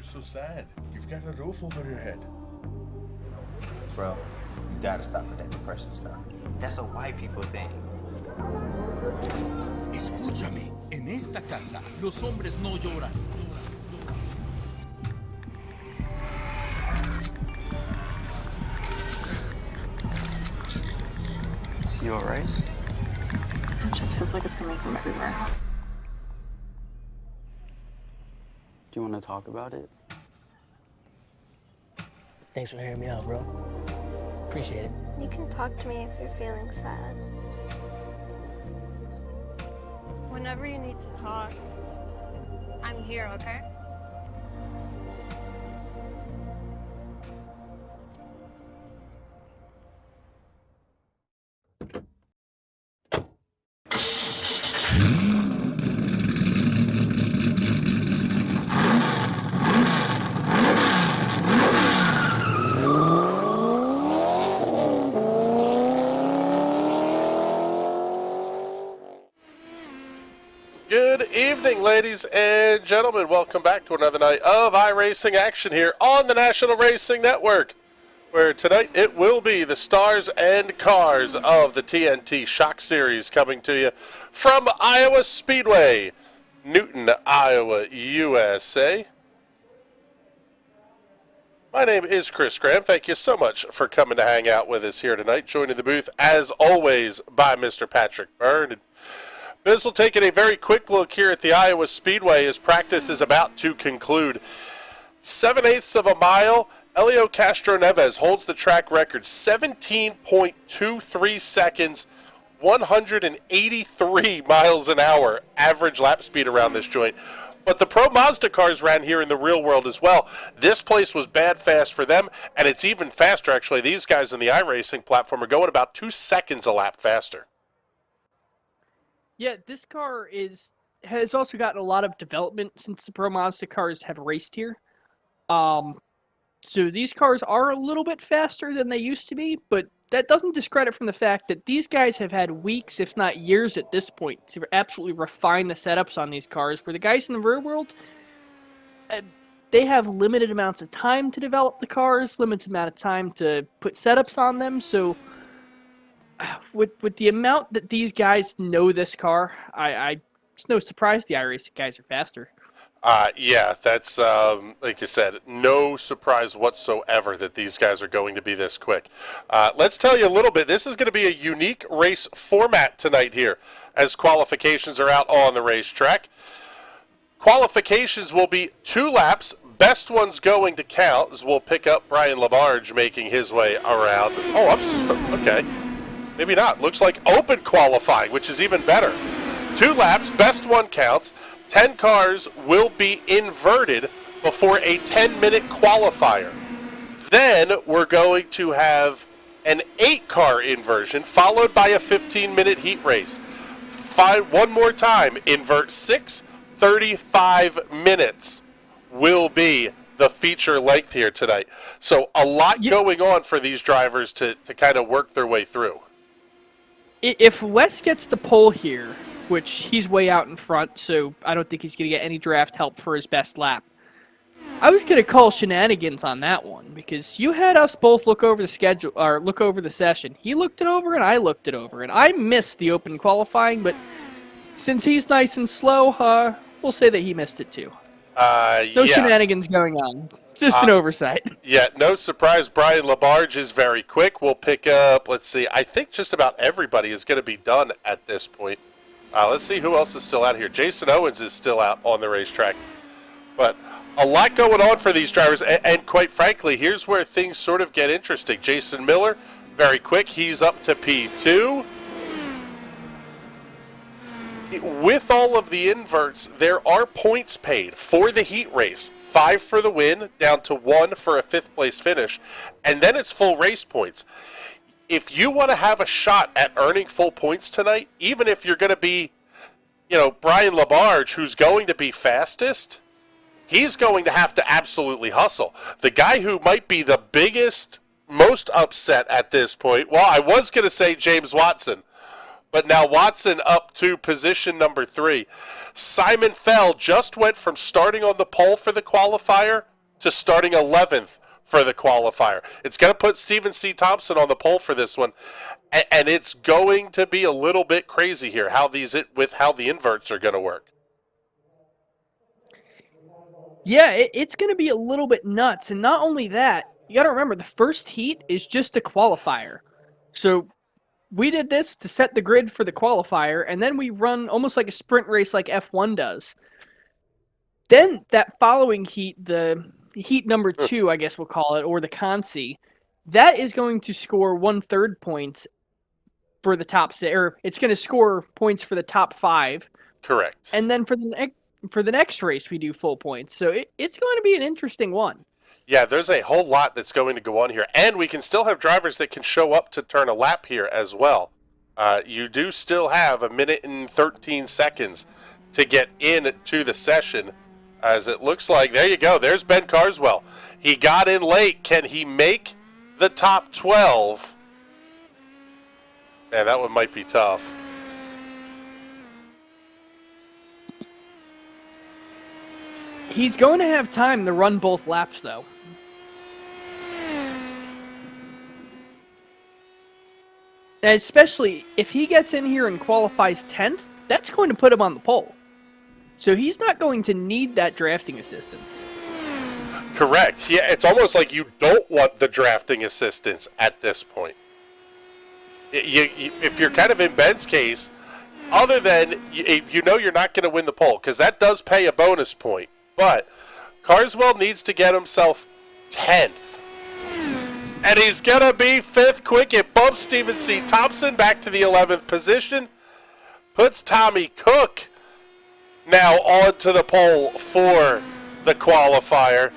you're so sad? You've got a roof over your head. Bro, you gotta stop with that depression stuff. That's a white people thing. Escúchame, en esta casa los hombres no lloran. You alright? It just feels like it's coming from everywhere. Do you want to talk about it? Thanks for hearing me out, bro. Appreciate it. You can talk to me if you're feeling sad. Whenever you need to talk, I'm here, okay? Good evening, ladies and gentlemen. Welcome back to another night of iRacing action here on the National Racing Network, where tonight it will be the stars and cars of the TNT Shock Series coming to you from Iowa Speedway, Newton, Iowa, USA. My name is Chris Graham. Thank you so much for coming to hang out with us here tonight. Joining the booth, as always, by Mr. Patrick Byrne. Bizzle taking a very quick look here at the Iowa Speedway as practice is about to conclude. 7/8 of a mile, Elio Castro Neves holds the track record, 17.23 seconds, 183 miles an hour, average lap speed around this joint. But the Pro Mazda cars ran here in the real world as well. This place was bad fast for them, and it's even faster, actually. These guys in the iRacing platform are going about 2 seconds a lap faster. Yeah, this car has also gotten a lot of development since the Pro Mazda cars have raced here. So these cars are a little bit faster than they used to be, but that doesn't discredit from the fact that these guys have had weeks, if not years at this point, to absolutely refine the setups on these cars, where the guys in the real world, they have limited amounts of time to develop the cars, limited amount of time to put setups on them, so with the amount that these guys know this car, it's no surprise the iRacing guys are faster. Yeah, that's, like you said, no surprise whatsoever that these guys are going to be this quick. Let's tell you a little bit. This is going to be a unique race format tonight here as qualifications are out on the racetrack. Qualifications will be 2 laps. Best one's going to count as we'll pick up Brian Labarge making his way around. Oh, okay. Maybe not. Looks like open qualifying, which is even better. 2 laps, best one counts. 10 cars will be inverted before a 10-minute qualifier. Then we're going to have an 8-car inversion followed by a 15-minute heat race. One more time, invert 6, 35 minutes will be the feature length here tonight. So a lot going on for these drivers to kind of work their way through. If Wes gets the pole here, which he's way out in front, so I don't think he's going to get any draft help for his best lap, I was going to call shenanigans on that one, because you had us both look over the schedule, or look over the session. He looked it over, and I looked it over, and I missed the open qualifying, but since he's nice and slow, we'll say that he missed it too. No shenanigans going on. Just an oversight. Yeah, no surprise. Brian Labarge is very quick. We'll pick up, let's see, I think just about everybody is going to be done at this point. Let's see who else is still out here. Jason Owens is still out on the racetrack. But a lot going on for these drivers. And quite frankly, here's where things sort of get interesting. Jason Miller, very quick. He's up to P2. With all of the inverts, there are points paid for the heat race. 5 for the win, down to 1 for a 5th place finish. And then it's full race points. If you want to have a shot at earning full points tonight, even if you're going to be, Brian Labarge, who's going to be fastest, he's going to have to absolutely hustle. The guy who might be the biggest, most upset at this point, well, I was going to say James Watson, but now Watson up to position number 3. Simon Fell just went from starting on the pole for the qualifier to starting 11th for the qualifier. It's going to put Stephen C. Thompson on the pole for this one, and it's going to be a little bit crazy here how the inverts are going to work. Yeah, it's going to be a little bit nuts. And not only that, you got to remember the first heat is just a qualifier. So we did this to set the grid for the qualifier, and then we run almost like a sprint race like F1 does. Then that following heat, the heat number 2, I guess we'll call it, or the consi, that is going to score 1/3 points for the top 6, or it's going to score points for the top 5. Correct. And then for the next race, we do full points. So it's going to be an interesting one. Yeah, there's a whole lot that's going to go on here. And we can still have drivers that can show up to turn a lap here as well. You do still have 1 minute and 13 seconds to get into the session, as it looks like, there you go, there's Ben Carswell. He got in late. Can he make the top 12? Man, that one might be tough. He's going to have time to run both laps, though. And especially if he gets in here and qualifies 10th, that's going to put him on the pole. So he's not going to need that drafting assistance. Correct. Yeah, it's almost like you don't want the drafting assistance at this point. If you're kind of in Ben's case, other than you know you're not going to win the pole, because that does pay a bonus point. But Carswell needs to get himself 10th. And he's going to be 5th quick. It bumps Stephen C. Thompson back to the 11th position. Puts Tommy Cook now onto the pole for the qualifier.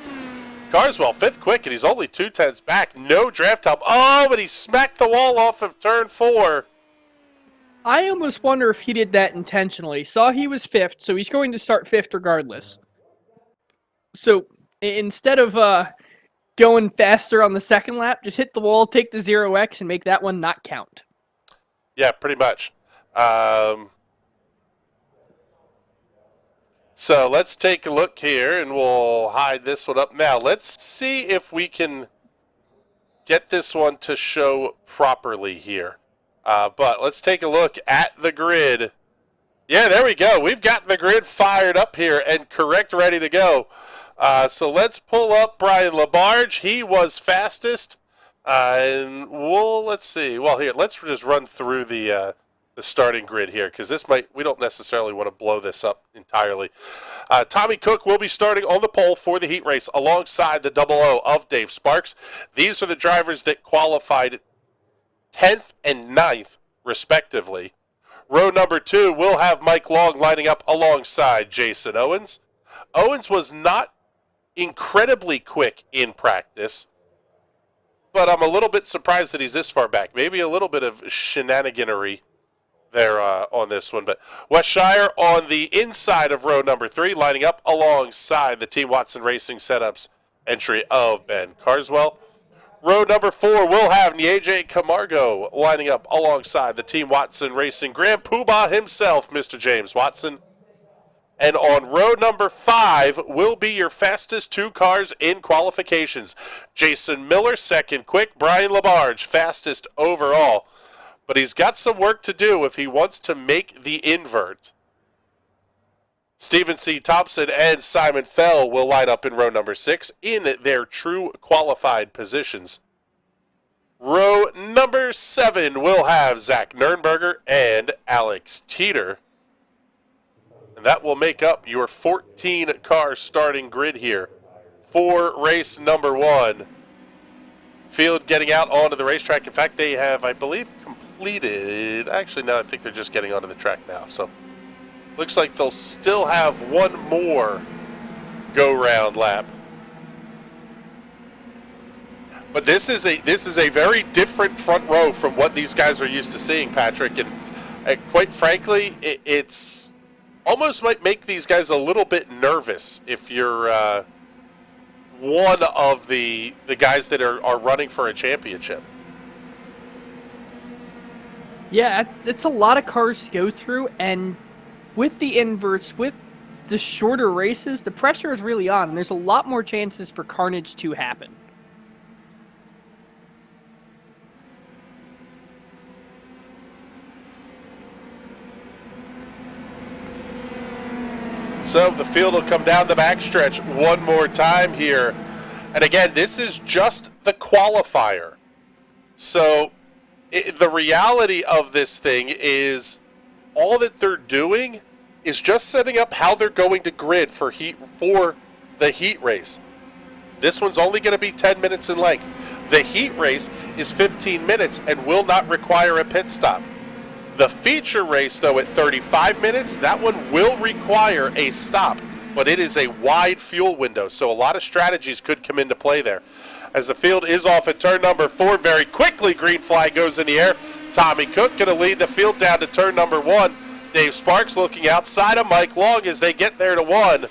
Carswell 5th quick, and he's only 2/10 back. No draft help. Oh, but he smacked the wall off of turn 4. I almost wonder if he did that intentionally. Saw he was 5th, so he's going to start 5th regardless. So instead of going faster on the second lap, just hit the wall, take the 0x, and make that one not count. Yeah, pretty much. So let's take a look here, and we'll hide this one up. Now, let's see if we can get this one to show properly here. But let's take a look at the grid. Yeah, there we go. We've got the grid fired up here and correct, ready to go. So let's pull up Brian Labarge. He was fastest. And let's see. Well, here, let's just run through the starting grid here, because we don't necessarily want to blow this up entirely. Tommy Cook will be starting on the pole for the heat race alongside the 00 of Dave Sparks. These are the drivers that qualified 10th and 9th, respectively. Row number 2 will have Mike Long lining up alongside Jason Owens. Owens was not incredibly quick in practice, but I'm a little bit surprised that he's this far back. Maybe a little bit of shenaniganery there on this one. But Wes Shire on the inside of row number 3, lining up alongside the Team Watson Racing Setups entry of Ben Carswell. Row number 4 will have Nieje Camargo lining up alongside the Team Watson Racing Grand Poobah himself, Mr. James Watson. And on row number 5 will be your fastest 2 cars in qualifications. Jason Miller, second quick. Brian Labarge, fastest overall. But he's got some work to do if he wants to make the invert. Stephen C. Thompson and Simon Fell will line up in row number 6 in their true qualified positions. Row number 7 will have Zach Nurnberger and Alex Teeter. And that will make up your 14-car starting grid here for race number 1. Field getting out onto the racetrack. In fact, they have, I believe, completed. Actually, no, I think they're just getting onto the track now. So, looks like they'll still have one more go-round lap. But this is a very different front row from what these guys are used to seeing, Patrick. And quite frankly, it's almost might make these guys a little bit nervous if you're one of the guys that are running for a championship. Yeah, it's a lot of cars to go through, and with the inverts, with the shorter races, the pressure is really on, and there's a lot more chances for carnage to happen. So the field will come down the backstretch one more time here. And again, this is just the qualifier. So the reality of this thing is all that they're doing is just setting up how they're going to grid for the heat race. This one's only going to be 10 minutes in length. The heat race is 15 minutes and will not require a pit stop. The feature race, though, at 35 minutes, that one will require a stop, but it is a wide fuel window, so a lot of strategies could come into play there. As the field is off at turn number 4, very quickly, green flag goes in the air. Tommy Cook going to lead the field down to turn number 1. Dave Sparks looking outside of Mike Long as they get there to 1.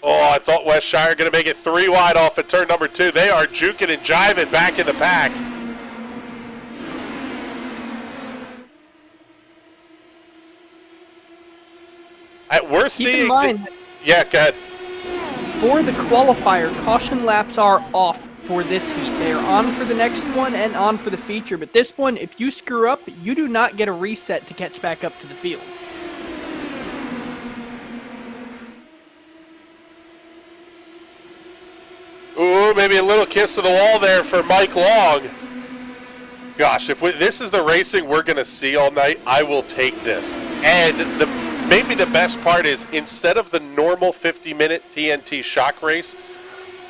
Oh, I thought West Shire going to make it 3 wide off at turn number 2. They are juking and jiving back in the pack. We're seeing... Keep in mind, yeah, go ahead. For the qualifier, caution laps are off for this heat. They are on for the next one and on for the feature, but this one, if you screw up, you do not get a reset to catch back up to the field. Ooh, maybe a little kiss to the wall there for Mike Long. Gosh, if this is the racing we're going to see all night, I will take this. And maybe the best part is, instead of the normal 50-minute TNT Shock race,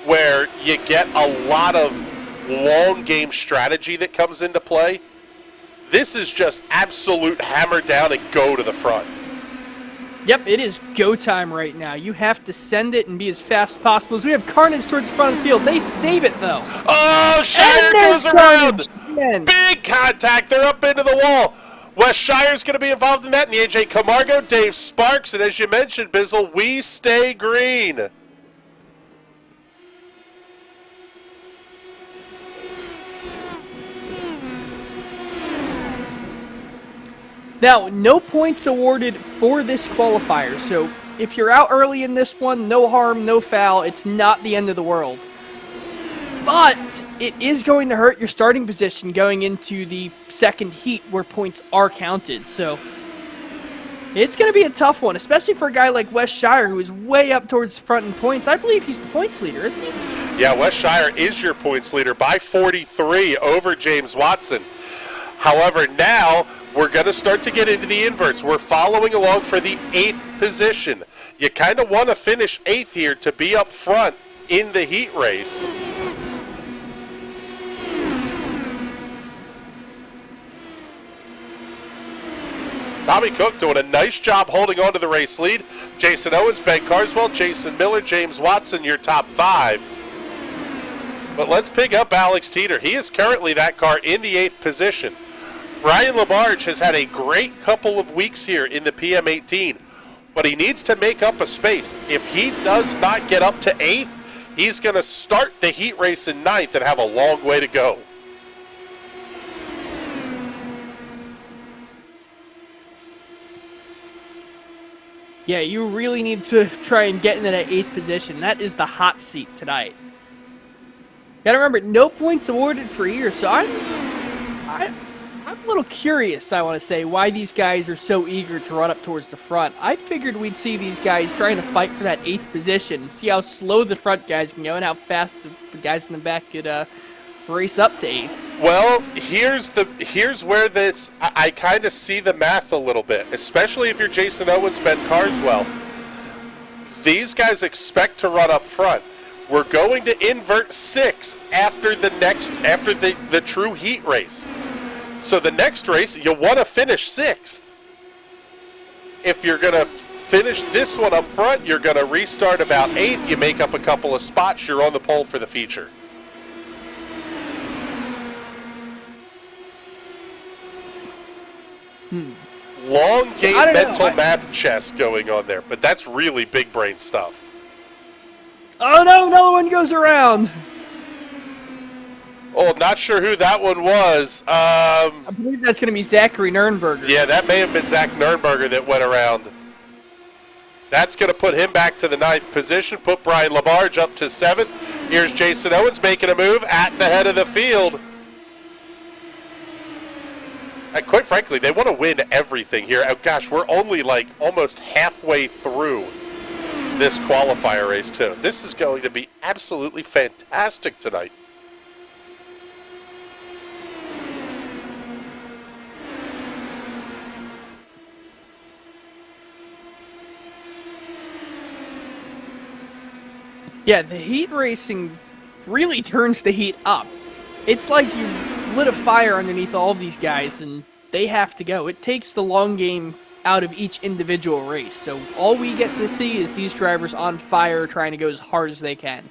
where you get a lot of long game strategy that comes into play, this is just absolute hammer down and go to the front. Yep, it is go time right now. You have to send it and be as fast as possible. As we have carnage towards the front of the field. They save it, though. Oh, Shire goes around. Big contact. They're up into the wall. West Shire's going to be involved in that. And the AJ Camargo, Dave Sparks. And as you mentioned, Bizzle, we stay green. Now, no points awarded for this qualifier, so if you're out early in this one, no harm, no foul, it's not the end of the world. But it is going to hurt your starting position going into the second heat where points are counted, so it's going to be a tough one, especially for a guy like West Shire, who is way up towards the front in points. I believe he's the points leader, isn't he? Yeah, West Shire is your points leader by 43 over James Watson. However, now we're going to start to get into the inverts. We're following along for the 8th position. You kind of want to finish 8th here to be up front in the heat race. Tommy Cook doing a nice job holding on to the race lead. Jason Owens, Ben Carswell, Jason Miller, James Watson, your top 5. But let's pick up Alex Teeter. He is currently that car in the 8th position. Ryan LaBarge has had a great couple of weeks here in the PM18, but he needs to make up a space. If he does not get up to 8th, he's going to start the heat race in 9th and have a long way to go. Yeah, you really need to try and get into that 8th position. That is the hot seat tonight. Gotta remember, no points awarded for here, so I'm a little curious, I want to say, why these guys are so eager to run up towards the front. I figured we'd see these guys trying to fight for that 8th position and see how slow the front guys can go and how fast the guys in the back could race up to 8th. Well, here's where this I kind of see the math a little bit, especially if you're Jason Owens, Ben Carswell. These guys expect to run up front. We're going to invert 6 after the true heat race. So the next race, you want to finish 6th. If you're going to finish this one up front, you're going to restart about 8th. You make up a couple of spots. You're on the pole for the feature. Long game mental math chess going on there, but that's really big brain stuff. Oh no, another one goes around. Oh, Oh, not sure who that one was. I believe that's going to be Zachary Nurnberger. Yeah, that may have been Zach Nurnberger that went around. That's going to put him back to the 9th position, put Brian Labarge up to 7th. Here's Jason Owens making a move at the head of the field. And quite frankly, they want to win everything here. Oh, gosh, we're only like almost halfway through this qualifier race, too. This is going to be absolutely fantastic tonight. Yeah, the heat racing really turns the heat up. It's like you lit a fire underneath all of these guys, and they have to go. It takes the long game out of each individual race. So all we get to see is these drivers on fire trying to go as hard as they can.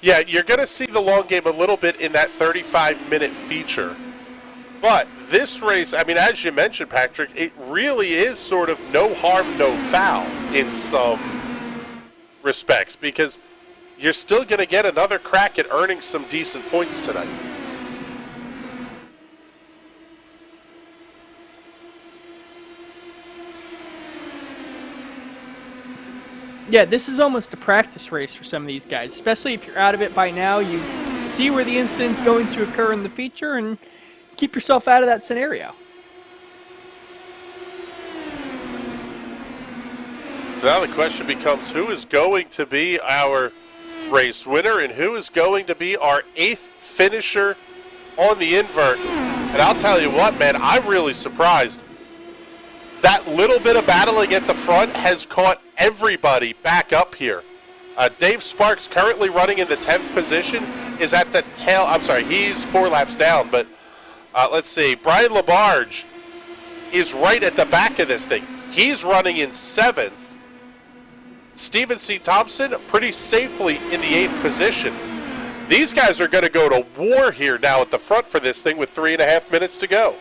Yeah, you're going to see the long game a little bit in that 35-minute feature. But this race, I mean, as you mentioned, Patrick, it really is sort of no harm, no foul in some respects, because you're still going to get another crack at earning some decent points tonight. Yeah, this is almost a practice race for some of these guys, especially if you're out of it by now. You see where the incident's going to occur in the feature and keep yourself out of that scenario. So now the question becomes, who is going to be our race winner and who is going to be our 8th finisher on the invert? And I'll tell you what, man, I'm really surprised. That little bit of battling at the front has caught everybody back up here. Dave Sparks, currently running in the 10th position, is at the tail. I'm sorry, he's 4 laps down, but let's see. Brian Labarge is right at the back of this thing. He's running in 7th. Stephen C. Thompson pretty safely in the 8th position. These guys are going to go to war here now at the front for this thing with 3.5 minutes to go.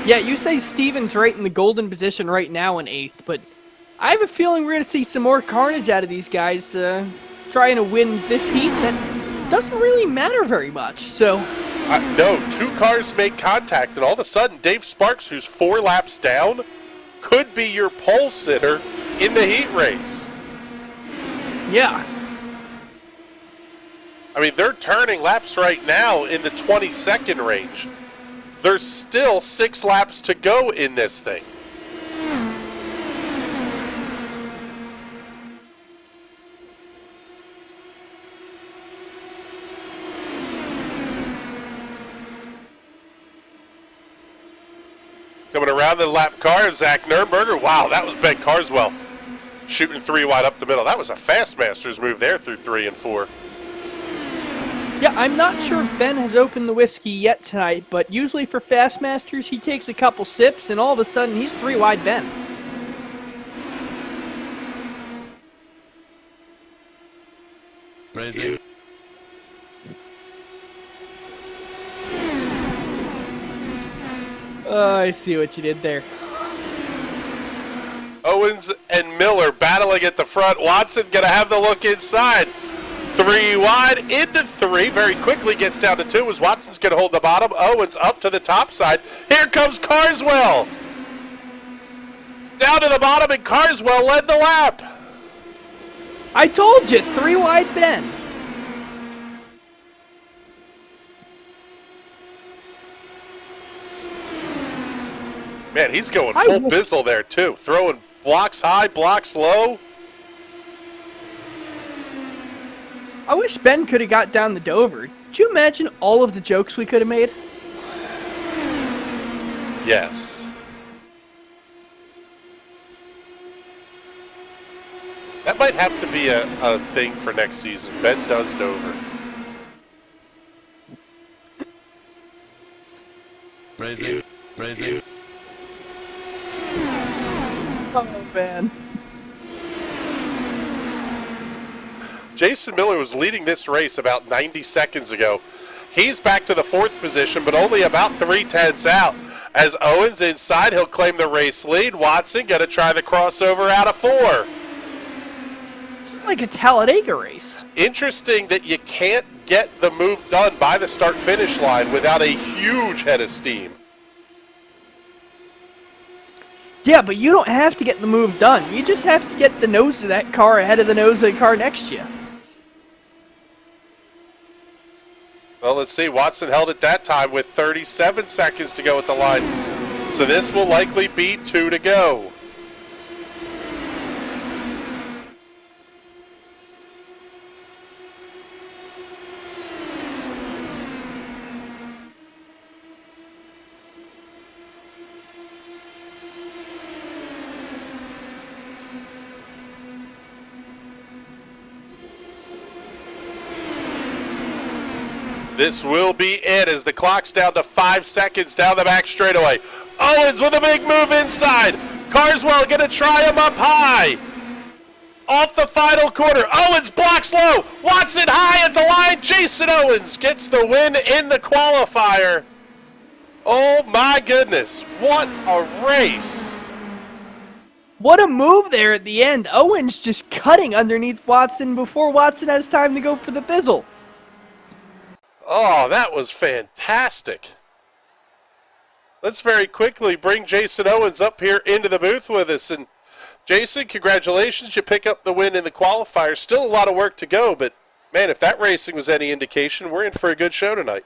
Yeah, you say Steven's right in the golden position right now in 8th, but I have a feeling we're going to see some more carnage out of these guys trying to win this heat that doesn't really matter very much. So, no, 2 cars make contact, and all of a sudden Dave Sparks, who's 4 laps down, could be your pole sitter in the heat race. Yeah. I mean, they're turning laps right now in the 20-second range. There's still 6 laps to go in this thing. Coming around the lap car, Zach Nurnberger. Wow, that was Ben Carswell shooting 3 wide up the middle. That was a Fast Masters move there through 3 and 4. Yeah, I'm not sure if Ben has opened the whiskey yet tonight, but usually for Fast Masters, he takes a couple sips, and all of a sudden, he's 3 wide Ben. Present. Oh, I see what you did there. Owens and Miller battling at the front. Watson going to have the look inside. 3 wide into 3. Very quickly gets down to 2 as Watson's going to hold the bottom. Owens up to the top side. Here comes Carswell. Down to the bottom, and Carswell led the lap. I told you, 3 wide Ben. Man, he's going full bizzle there, too. Throwing blocks high, blocks low. I wish Ben could have got down the Dover. Could you imagine all of the jokes we could have made? Yes. That might have to be a thing for next season. Ben does Dover. Present. Present. Oh, man. Jason Miller was leading this race about 90 seconds ago. He's back to the 4th position, but only about 3/10 out. As Owens inside, he'll claim the race lead. Watson going to try the crossover out of 4. This is like a Talladega race. Interesting that you can't get the move done by the start-finish line without a huge head of steam. Yeah, but you don't have to get the move done. You just have to get the nose of that car ahead of the nose of the car next to you. Well, let's see. Watson held it that time with 37 seconds to go at the line. So this will likely be 2 to go. This will be it as the clock's down to 5 seconds down the back straightaway. Owens with a big move inside. Carswell going to try him up high. Off the final corner. Owens blocks low. Watson high at the line. Jason Owens gets the win in the qualifier. Oh my goodness. What a race. What a move there at the end. Owens just cutting underneath Watson before Watson has time to go for the bizzle. Oh, that was fantastic. Let's very quickly bring Jason Owens up here into the booth with us. And Jason, congratulations. You pick up the win in the qualifier. Still a lot of work to go, but man, if that racing was any indication, we're in for a good show tonight.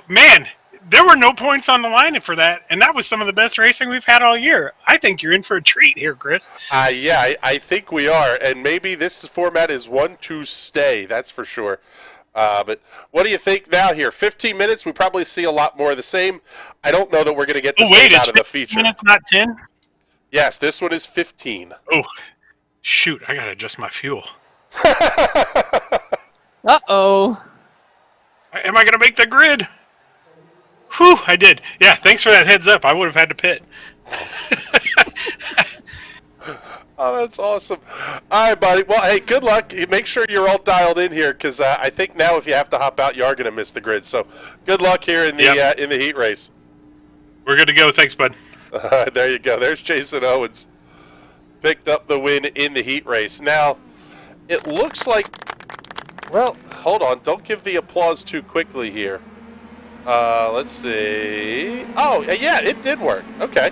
Man, there were no points on the line for that, and that was some of the best racing we've had all year. I think you're in for a treat here, Chris. Yeah, I think we are, and maybe this format is one to stay, that's for sure. But what do you think now here? 15 minutes, we probably see a lot more of the same. I don't know that we're going to get the same out of the feature. Minutes, not 10? Yes, this one is 15. Oh, shoot, I got to adjust my fuel. Uh-oh. Am I going to make the grid? Whew, I did. Yeah, thanks for that heads up. I would have had to pit. Oh, that's awesome. All right, buddy. Well, hey, good luck. Make sure you're all dialed in here because I think now if you have to hop out, you are going to miss the grid. So good luck here in the heat race. We're good to go. Thanks, bud. There you go. There's Jason Owens. Picked up the win in the heat race. Now, it looks like... Well, hold on. Don't give the applause too quickly here. Let's see. Oh, yeah, it did work. Okay.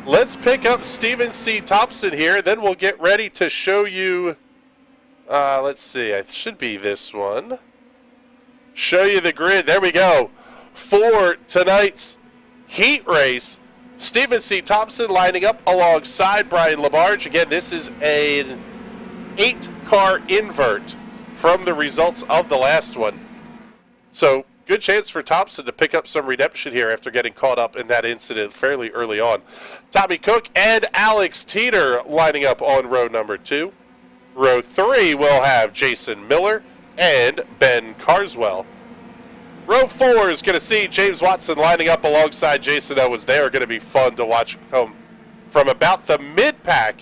Let's pick up Stephen C. Thompson here. Then we'll get ready to show you. Let's see. It should be this one. Show you the grid. There we go. For tonight's heat race, Stephen C. Thompson lining up alongside Brian Labarge. Again, this is an 8-car invert from the results of the last one. So, good chance for Thompson to pick up some redemption here after getting caught up in that incident fairly early on. Tommy Cook and Alex Teeter lining up on row number 2. Row 3 will have Jason Miller and Ben Carswell. Row 4 is going to see James Watson lining up alongside Jason Owens. They are going to be fun to watch come from about the mid-pack.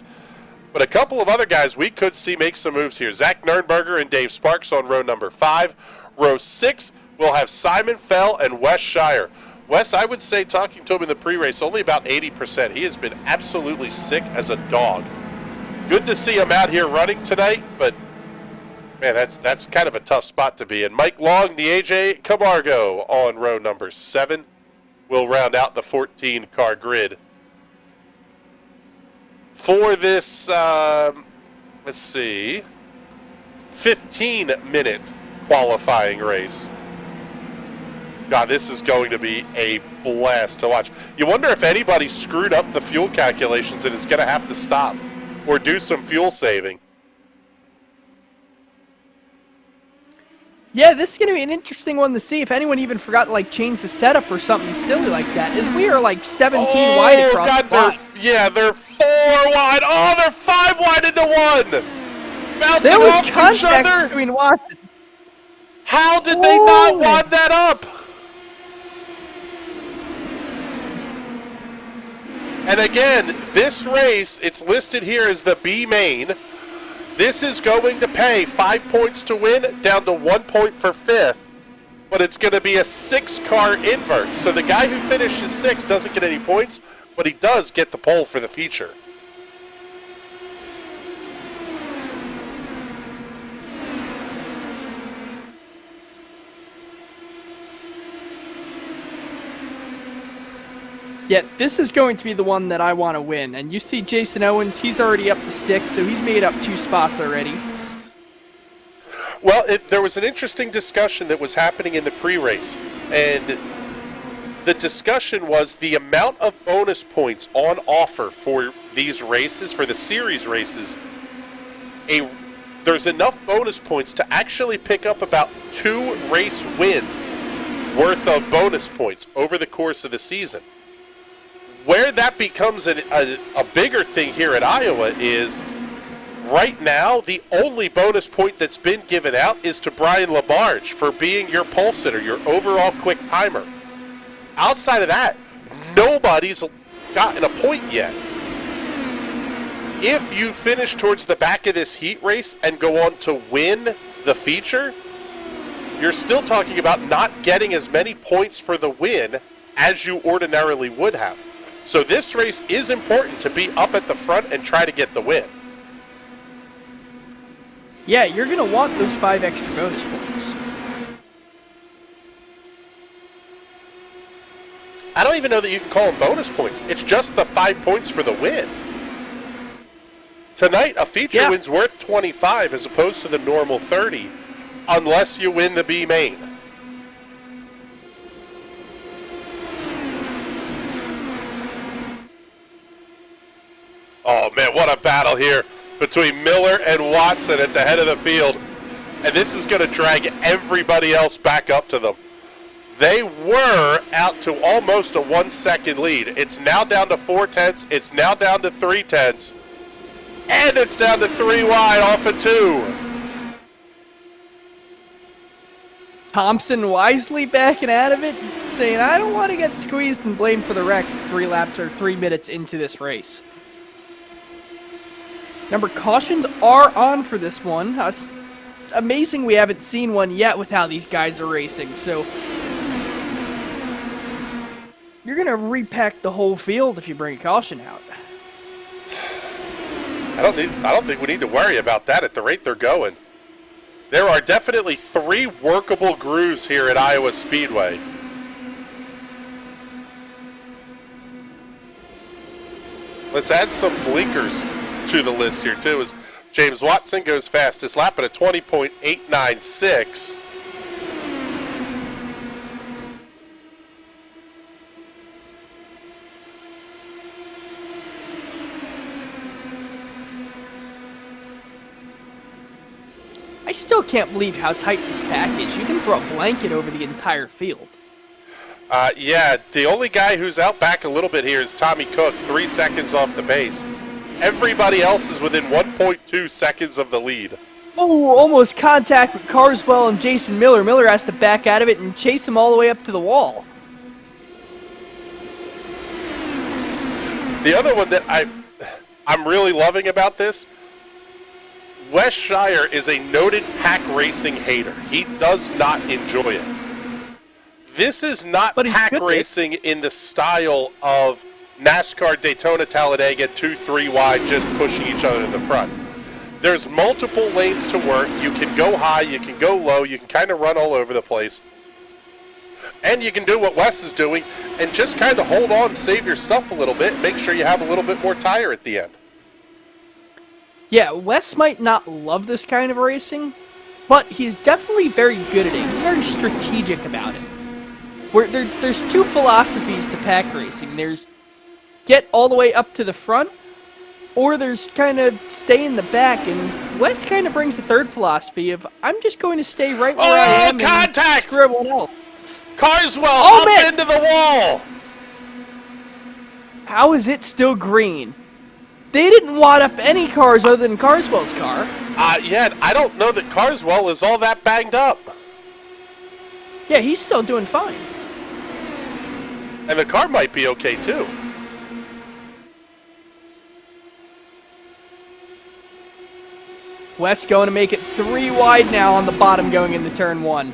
But a couple of other guys we could see make some moves here. Zach Nernberger and Dave Sparks on row number 5. Row 6 will have Simon Fell and Wes Shire. Wes, I would say, talking to him in the pre-race, only about 80%. He has been absolutely sick as a dog. Good to see him out here running tonight, but man, that's kind of a tough spot to be in. Mike Long, the AJ Camargo on row number 7 will round out the 14-car grid. For this, let's see, 15-minute qualifying race. God, this is going to be a blast to watch. You wonder if anybody screwed up the fuel calculations and is going to have to stop or do some fuel saving. Yeah, this is going to be an interesting one to see if anyone even forgot to like change the setup or something silly like that. As we are like 17 wide across God, the line. they're 4 wide. Oh, they're 5 wide into 1. Bouncing There was off each contact other. between Watson. How did they not wad that up? And again, this race, it's listed here as the B main. This is going to pay 5 points to win, down to 1 point for 5th. But it's going to be a 6-car invert. So the guy who finishes 6th doesn't get any points, but he does get the pole for the feature. Yeah, this is going to be the one that I want to win. And you see Jason Owens, he's already up to 6, so he's made up 2 spots already. Well, there was an interesting discussion that was happening in the pre-race, and the discussion was the amount of bonus points on offer for these races, for the series races. There's enough bonus points to actually pick up about 2 race wins worth of bonus points over the course of the season. Where that becomes a bigger thing here at Iowa is, right now, the only bonus point that's been given out is to Brian LaBarge for being your pole sitter, your overall quick timer. Outside of that, nobody's gotten a point yet. If you finish towards the back of this heat race and go on to win the feature, you're still talking about not getting as many points for the win as you ordinarily would have. So this race is important to be up at the front and try to get the win. Yeah, you're going to want those 5 extra bonus points. I don't even know that you can call them bonus points. It's just the 5 points for the win. Tonight, a feature win's worth 25 as opposed to the normal 30, unless you win the B main. Oh man, what a battle here between Miller and Watson at the head of the field. And this is going to drag everybody else back up to them. They were out to almost a 1-second lead. It's now down to 4/10. It's now down to 3/10. And it's down to 3 wide off of 2. Thompson wisely backing out of it, saying, I don't want to get squeezed and blamed for the wreck 3 laps or 3 minutes into this race. Remember, cautions are on for this one. It's amazing we haven't seen one yet with how these guys are racing, so you're going to repack the whole field if you bring a caution out. I don't think we need to worry about that at the rate they're going. There are definitely 3 workable grooves here at Iowa Speedway. Let's add some blinkers to the list here too, as James Watson goes fastest lap at a 20.896. I still can't believe how tight this pack is. You can throw a blanket over the entire field. Yeah, the only guy who's out back a little bit here is Tommy Cook, 3 seconds off the base. Everybody else is within 1.2 seconds of the lead. Oh, almost contact with Carswell and Jason Miller. Miller has to back out of it and chase him all the way up to the wall. The other one that I'm really loving about this, Wes Shire is a noted pack racing hater. He does not enjoy it. This is not pack racing in the style of NASCAR Daytona Talladega 2-3 wide, just pushing each other to the front. There's multiple lanes to work. You can go high, you can go low, you can kind of run all over the place. And you can do what Wes is doing and just kind of hold on, save your stuff a little bit, make sure you have a little bit more tire at the end. Yeah, Wes might not love this kind of racing, but he's definitely very good at it. He's very strategic about it. There's 2 philosophies to pack racing. There's get all the way up to the front, or there's kind of stay in the back. And Wes kind of brings the third philosophy of I'm just going to stay right where I am. Contact! And screw everyone else. Carswell up into the wall. How is it still green? They didn't wad up any cars other than Carswell's car. Yeah, I don't know that Carswell is all that banged up. Yeah, he's still doing fine. And the car might be okay too. Wes going to make it 3 wide now on the bottom going into turn 1.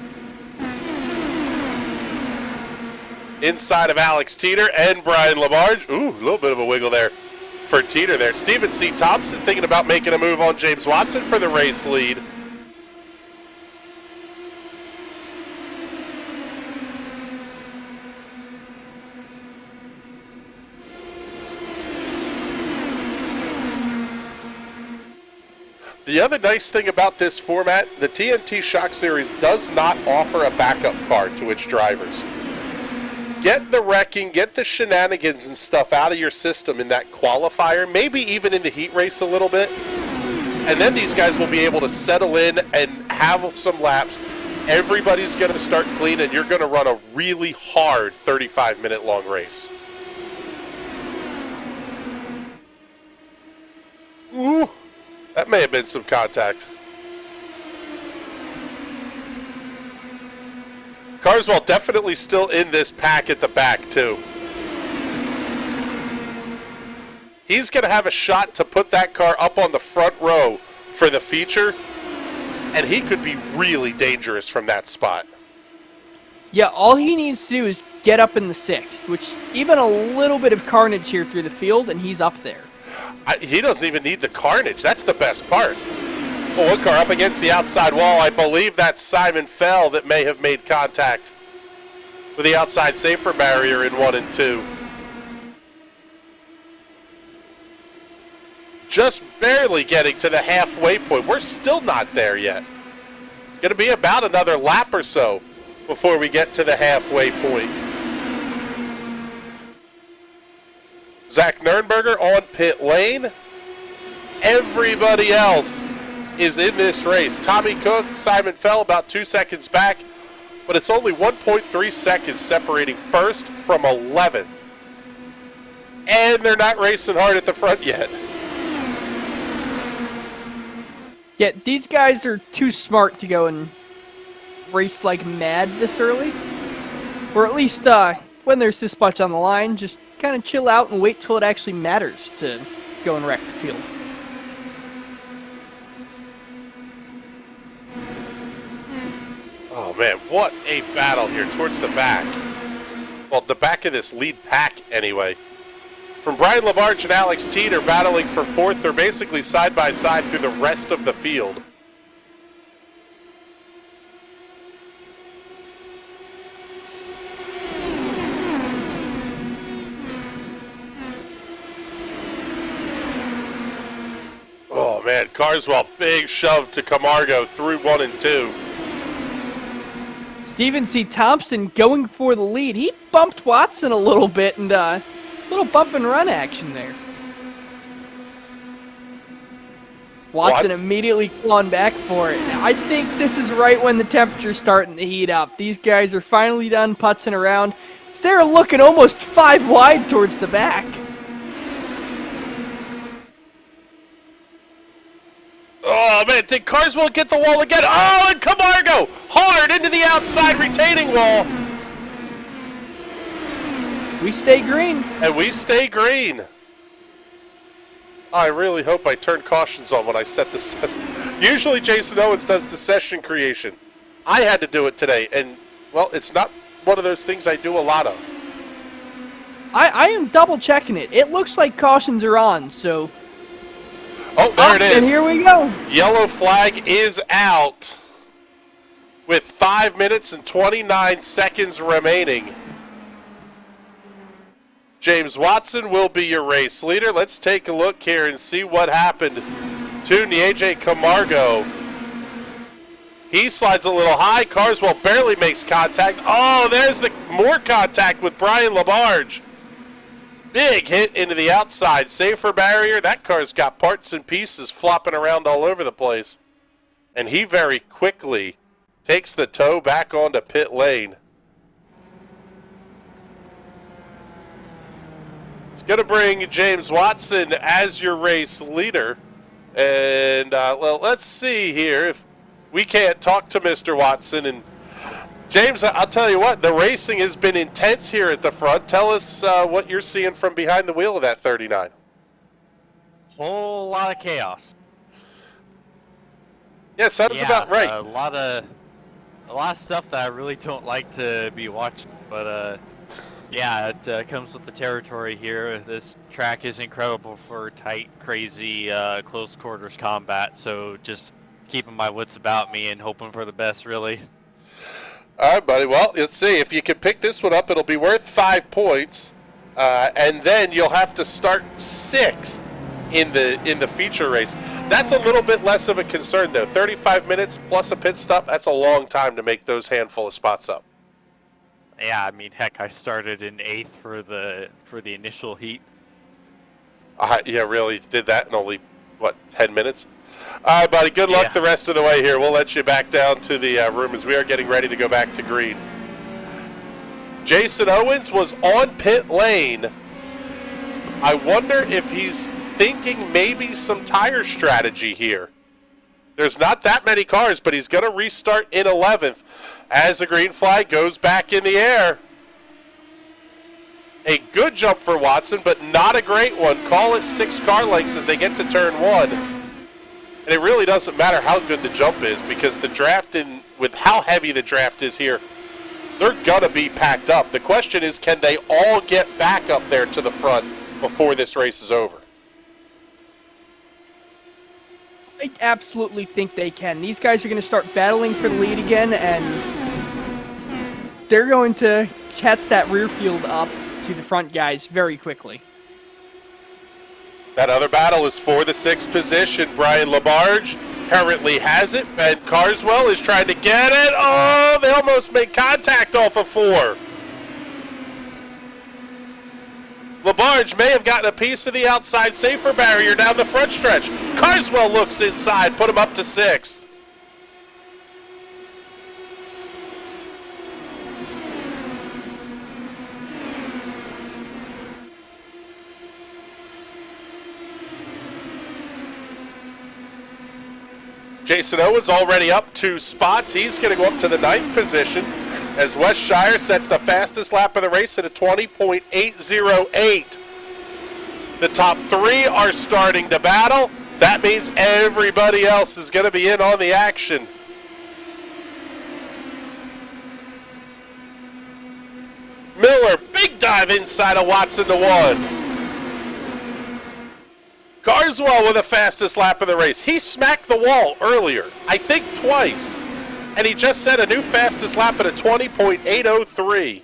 Inside of Alex Teeter and Brian LaBarge. Ooh, a little bit of a wiggle there for Teeter there. Steven C. Thompson thinking about making a move on James Watson for the race lead. The other nice thing about this format, the TNT Shock Series does not offer a backup car to its drivers. Get the wrecking, get the shenanigans and stuff out of your system in that qualifier, maybe even in the heat race a little bit. And then these guys will be able to settle in and have some laps. Everybody's going to start clean, and you're going to run a really hard 35-minute long race. Ooh, that may have been some contact. Carswell definitely still in this pack at the back, too. He's going to have a shot to put that car up on the front row for the feature, and he could be really dangerous from that spot. Yeah, all he needs to do is get up in the 6th, which even a little bit of carnage here through the field, and he's up there. He doesn't even need the carnage. That's the best part. Well, one car up against the outside wall. I believe that's Simon Fell that may have made contact with the outside safer barrier in 1 and 2. Just barely getting to the halfway point. We're still not there yet. It's going to be about another lap or so before we get to the halfway point. Zach Nurnberger on pit lane. Everybody else is in this race. Tommy Cook, Simon Fell about 2 seconds back, but it's only 1.3 seconds separating first from 11th. And they're not racing hard at the front yet. Yeah, these guys are too smart to go and race like mad this early. Or at least when there's this much on the line, just kind of chill out and wait till it actually matters to go and wreck the field. Oh man, what a battle here towards the back. Well, the back of this lead pack anyway. From Brian LaBarge and Alex Teeter battling for 4th, they're basically side by side through the rest of the field. Oh man, Carswell, big shove to Camargo through 1 and 2. Stephen C. Thompson going for the lead. He bumped Watson a little bit, and a little bump and run action there. Watson immediately clawing back for it. I think this is right when the temperature's starting to heat up. These guys are finally done putzing around. So they're looking almost 5 wide towards the back. Oh man, did Carswell get the wall again? Oh, and Camargo hard into the outside retaining wall. We stay green. And we stay green. I really hope I turn cautions on when I set this. Usually Jason Owens does the session creation. I had to do it today, and, well, it's not one of those things I do a lot of. I am double checking it. It looks like cautions are on, so... Oh, there it is. And here we go. Yellow flag is out with 5 minutes and 29 seconds remaining. James Watson will be your race leader. Let's take a look here and see what happened to Nieje Camargo. He slides a little high. Carswell barely makes contact. Oh, there's the more contact with Brian LaBarge. Big hit into the outside safer barrier. That car's got parts and pieces flopping around all over the place. And he very quickly takes the tow back onto pit lane. It's going to bring James Watson as your race leader. And, well, let's see here if we can't talk to Mr. Watson. And James, I'll tell you what, the racing has been intense here at the front. Tell us what you're seeing from behind the wheel of that 39. Whole lot of chaos. Yeah, sounds about right. A lot of stuff that I really don't like to be watching, but yeah, it comes with the territory here. This track is incredible for tight, crazy, close quarters combat. So just keeping my wits about me and hoping for the best, really. All right, buddy. Well, let's see. If you can pick this one up, it'll be worth 5 points. And then you'll have to start 6th in the feature race. That's a little bit less of a concern, though. 35 minutes plus a pit stop, that's a long time to make those handful of spots up. Yeah, I mean, heck, I started in 8th for the initial heat. Yeah, really did that in only, what, 10 minutes? All right, buddy, good luck the rest of the way here. We'll let you back down to the room as we are getting ready to go back to green. Jason Owens was on pit lane. I wonder if he's thinking maybe some tire strategy here. There's not that many cars, but he's going to restart in 11th as the green flag goes back in the air. A good jump for Watson, but not a great one. Call it 6 car lengths as they get to turn 1. And it really doesn't matter how good the jump is, because the draft, with how heavy the draft is here, they're going to be packed up. The question is, can they all get back up there to the front before this race is over? I absolutely think they can. These guys are going to start battling for the lead again, and they're going to catch that rear field up to the front guys very quickly. That other battle is for the 6th position. Brian Labarge currently has it. Ben Carswell is trying to get it. Oh, they almost make contact off of 4. Labarge may have gotten a piece of the outside safer barrier down the front stretch. Carswell looks inside, put him up to 6th. Jason Owens already up 2 spots. He's going to go up to the 9th position as Wes Shire sets the fastest lap of the race at a 20.808. The top 3 are starting to battle. That means everybody else is going to be in on the action. Miller, big dive inside of Watson to 1. Carswell with the fastest lap of the race. He smacked the wall earlier, I think twice. And he just set a new fastest lap at a 20.803.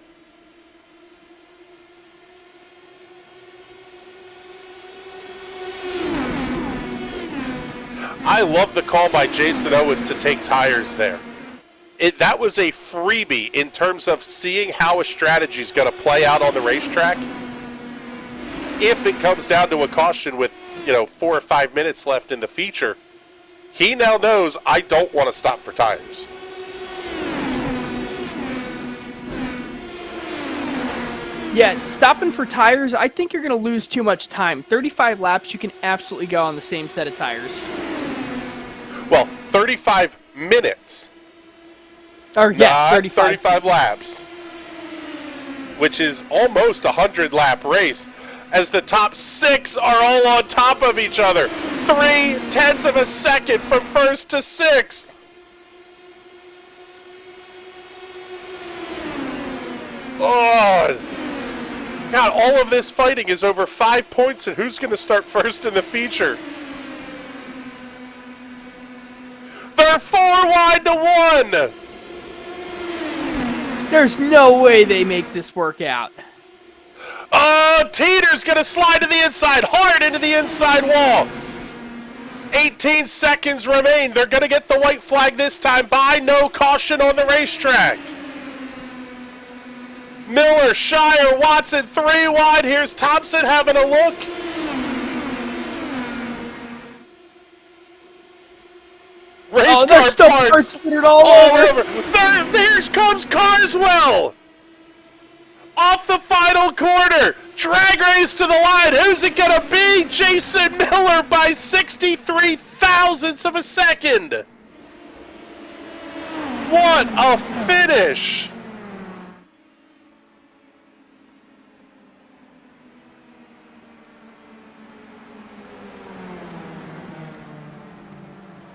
I love the call by Jason Owens to take tires there. That was a freebie in terms of seeing how a strategy is going to play out on the racetrack. If it comes down to a caution with 4 or 5 minutes left in the feature, he now knows I don't want to stop for tires. Yeah, stopping for tires, I think you're going to lose too much time. 35 laps, you can absolutely go on the same set of tires. Well, 35 minutes. Or yes, 35 laps. Which is almost a 100-lap race, as the top 6 are all on top of each other. 0.3 of a second from 1st to 6th. Oh, God, all of this fighting is over 5 points, and who's going to start first in the feature? They're 4 wide to 1. There's no way they make this work out. Oh, Teeter's going to slide to the inside, hard into the inside wall. 18 seconds remain. They're going to get the white flag this time by no caution on the racetrack. Miller, Shire, Watson, 3 wide. Here's Thompson having a look. Race they're car still parts all over. There comes Carswell. Off the final corner. Drag race to the line. Who's it going to be? Jason Miller by 63 thousandths of a second. What a finish.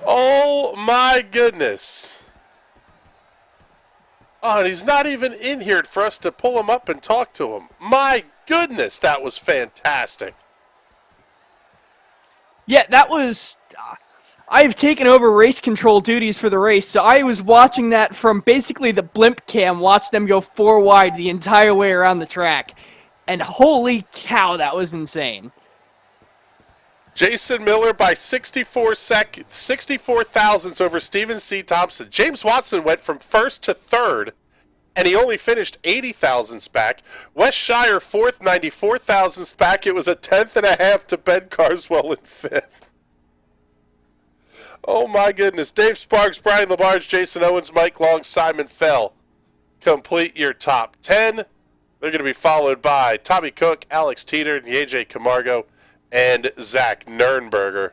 Oh my goodness. Oh, and he's not even in here for us to pull him up and talk to him. My goodness, that was fantastic. Yeah, that was... I've taken over race control duties for the race, so I was watching that from basically the blimp cam, watch them go 4 wide the entire way around the track. And holy cow, that was insane. Jason Miller by 64 thousandths over Stephen C. Thompson. James Watson went from first to third, and he only finished 80 thousandths back. Wes Shire fourth, 94 thousandths back. It was a tenth and a half to Ben Carswell in fifth. Oh my goodness. Dave Sparks, Brian Labarge, Jason Owens, Mike Long, Simon Fell. Complete your top 10. They're going to be followed by Tommy Cook, Alex Teeter, AJ Camargo, and Zach Nernberger.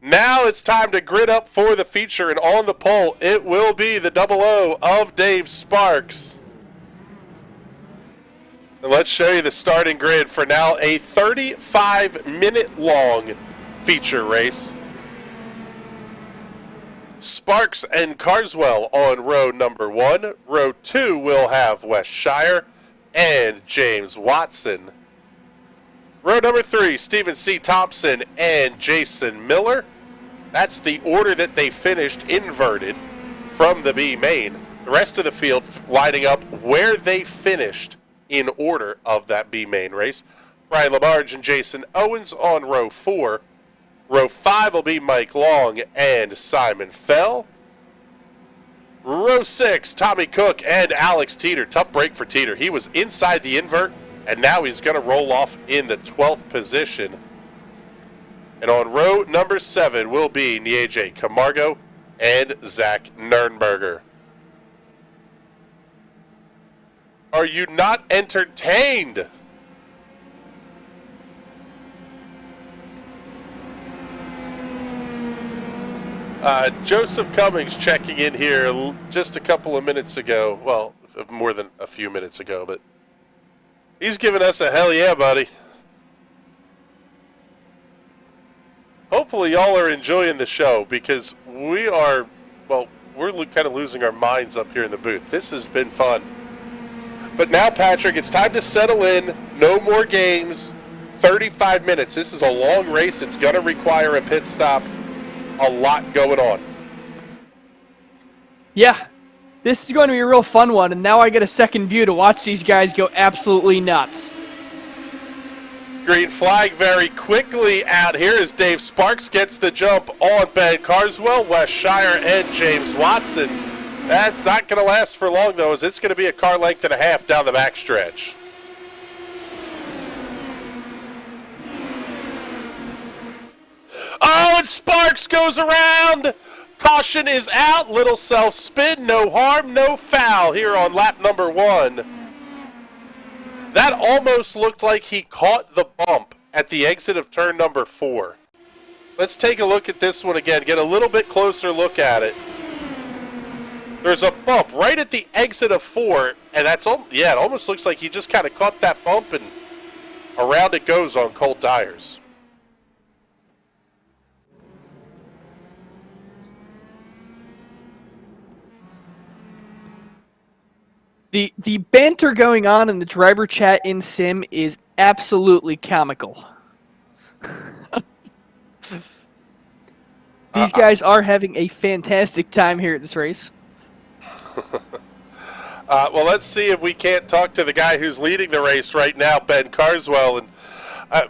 Now it's time to grid up for the feature, and on the pole, it will be the 00 of Dave Sparks. And let's show you the starting grid for now a 35-minute long feature race. Sparks and Carswell on row number 1. Row 2 will have Wes Shire and James Watson. Row number 3, Stephen C. Thompson and Jason Miller. That's the order that they finished inverted from the B main. The rest of the field lining up where they finished in order of that B main race. Brian Labarge and Jason Owens on row 4. Row 5 will be Mike Long and Simon Fell. Row 6, Tommy Cook and Alex Teeter. Tough break for Teeter. He was inside the invert, and now he's going to roll off in the 12th position. And on row number 7 will be AJ Camargo and Zach Nernberger. Are you not entertained? Joseph Cummings checking in here just a couple of minutes ago. Well, more than a few minutes ago, but he's giving us a hell yeah, buddy. Hopefully y'all are enjoying the show, because we are, well, we're kind of losing our minds up here in the booth. This has been fun. But now, Patrick, it's time to settle in. No more games. 35 minutes. This is a long race. It's going to require a pit stop. A lot going on. Yeah, this is going to be a real fun one, and now I get a second view to watch these guys go absolutely nuts. Green flag very quickly out here as Dave Sparks gets the jump on Ben Carswell, Wes Shire, and James Watson. That's not going to last for long, though, as it's going to be a car length and a half down the backstretch. Oh, and Sparks goes around. Caution is out. Little self-spin. No harm, no foul here on lap number 1. That almost looked like he caught the bump at the exit of turn number 4. Let's take a look at this one again. Get a little bit closer look at it. There's a bump right at the exit of 4, and that's, yeah, it almost looks like he just kind of caught that bump, and around it goes on cold tires. The banter going on in the driver chat in Sim is absolutely comical. These guys are having a fantastic time here at this race. Well, let's see if we can't talk to the guy who's leading the race right now, Ben Carswell. And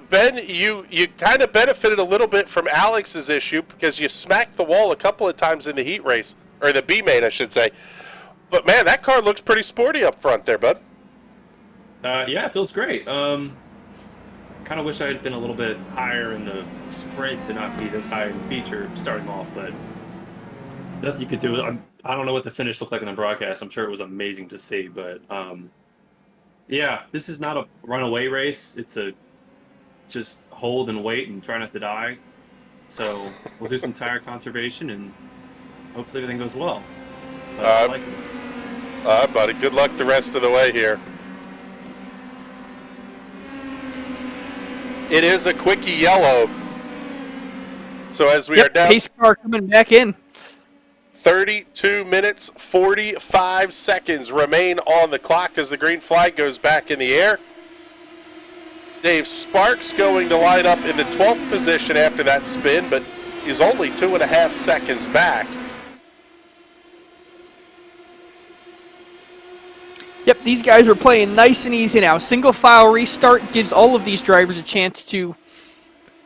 Ben, you kind of benefited a little bit from Alex's issue because you smacked the wall a couple of times in the heat race, or the B main, I should say. But, man, that car looks pretty sporty up front there, bud. Yeah, it feels great. Kind of wish I had been a little bit higher in the sprint to not be this high in the feature starting off, but nothing you could do. I don't know what the finish looked like in the broadcast. I'm sure it was amazing to see, but yeah, this is not a runaway race. It's a just hold and wait and try not to die. So we'll do some tire conservation and hopefully everything goes well. I like this. All right, buddy. Good luck the rest of the way here. It is a quickie yellow. So as we are down... Pace car coming back in. 32 minutes, 45 seconds remain on the clock as the green flag goes back in the air. Dave Sparks going to line up in the 12th position after that spin, but he's only 2.5 seconds back. Yep, these guys are playing nice and easy now. Single file restart gives all of these drivers a chance to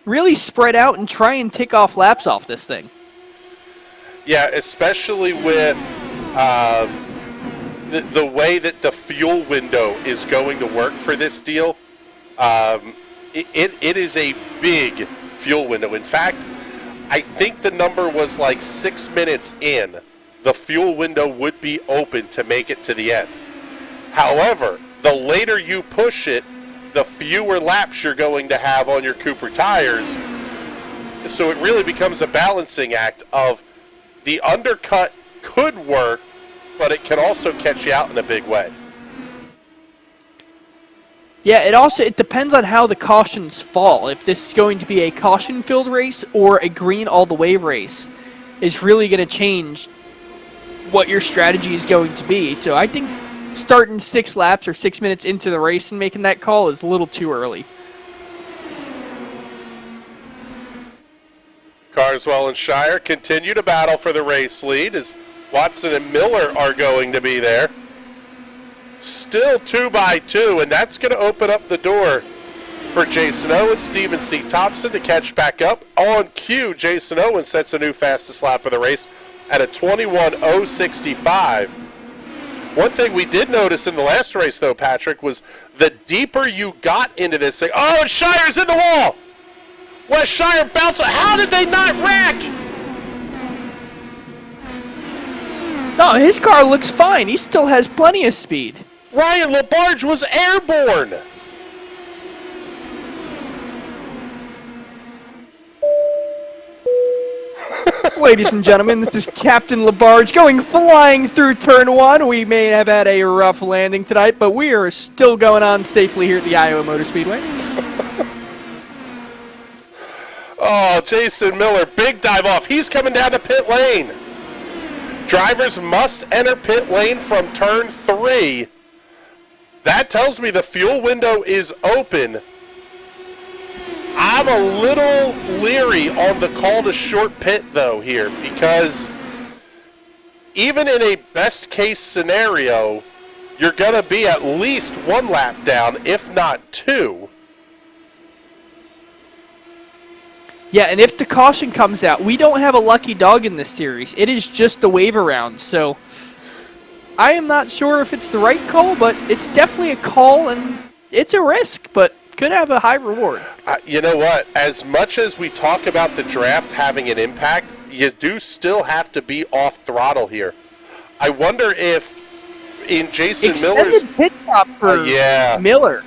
really spread out and try and tick off laps off this thing. Yeah, especially with the way that the fuel window is going to work for this deal. It is a big fuel window. In fact, I think the number was like 6 minutes in. The fuel window would be open to make it to the end. However, the later you push it, the fewer laps you're going to have on your Cooper tires. So it really becomes a balancing act of the undercut could work, but it can also catch you out in a big way. Yeah, it depends on how the cautions fall. If this is going to be a caution-filled race or a green all-the-way race, is really going to change what your strategy is going to be. So I think starting 6 laps or 6 minutes into the race and making that call is a little too early. Carswell and Shire continue to battle for the race lead as Watson and Miller are going to be there. Still 2 by 2, and that's going to open up the door for Jason Owens, Stephen C. Thompson to catch back up. On cue, Jason Owens sets a new fastest lap of the race at a 21:065. One thing we did notice in the last race, though, Patrick, was the deeper you got into this thing. Oh, and Shire's in the wall! West Shire bounced. How did they not wreck? No, his car looks fine. He still has plenty of speed. Ryan LaBarge was airborne. Ladies and gentlemen, this is Captain LaBarge going flying through turn 1. We may have had a rough landing tonight, but we are still going on safely here at the Iowa Motor Speedway. Oh, Jason Miller, big dive off. He's coming down to pit lane. Drivers must enter pit lane from turn 3. That tells me the fuel window is open. I'm a little leery on the call to short pit, though, here, because even in a best-case scenario, you're going to be at least 1 lap down, if not 2. Yeah, and if the caution comes out, we don't have a lucky dog in this series. It is just a wave around, so I am not sure if it's the right call, but it's definitely a call, and it's a risk, but could have a high reward. You know what? As much as we talk about the draft having an impact, you do still have to be off throttle here. I wonder if in Jason Miller's pit stop for Miller.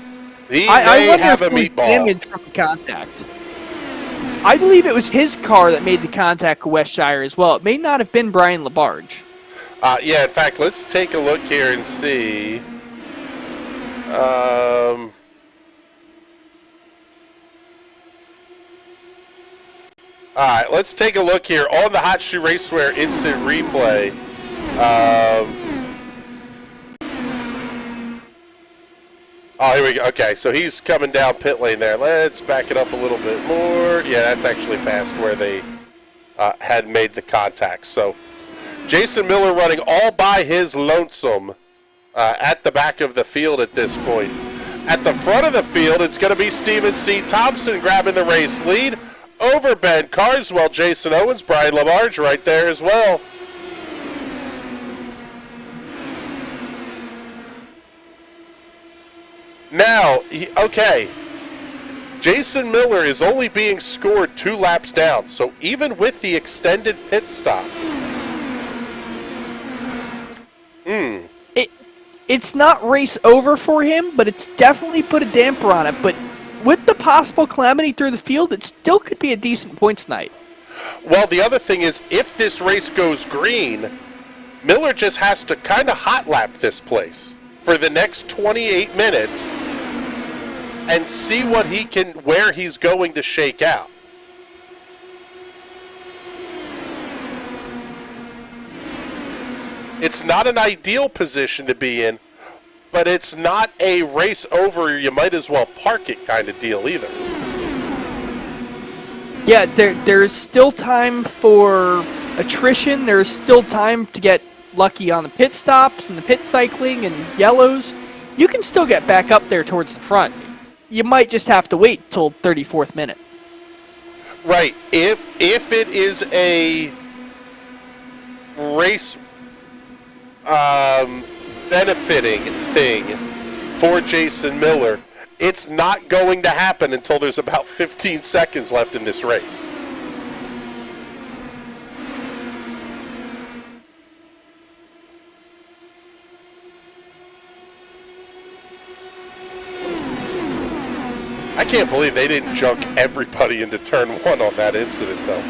He I may have a wonder if it was meatball. damage from the contact. I believe it was his car that made the contact with West Shire as well. It may not have been Brian LaBarge. Yeah, in fact, let's take a look here and see. All right, let's take a look here on the Hot Shoe Racewear Instant Replay. Oh, here we go. Okay, so he's coming down pit lane there. Let's back it up a little bit more. Yeah, that's actually past where they had made the contact. So Jason Miller running all by his lonesome at the back of the field at this point. At the front of the field, it's going to be Stephen C. Thompson grabbing the race lead over Ben Carswell, Jason Owens, Brian LaBarge right there as well. Now, okay, Jason Miller is only being scored 2 laps down, so even with the extended pit stop. It's not race over for him, but it's definitely put a damper on it. But with the possible calamity through the field, it still could be a decent points night. Well, the other thing is, if this race goes green, Miller just has to kind of hot lap this place for the next 28 minutes and see where he's going to shake out. It's not an ideal position to be in, but it's not a race over, you might as well park it kind of deal either. Yeah, there's still time for attrition. There's still time to get lucky on the pit stops and the pit cycling and yellows. You can still get back up there towards the front. You might just have to wait till 34th minute. Right. If it is a race benefiting thing for Jason Miller, it's not going to happen until there's about 15 seconds left in this race. I can't believe they didn't junk everybody into turn 1 on that incident, though.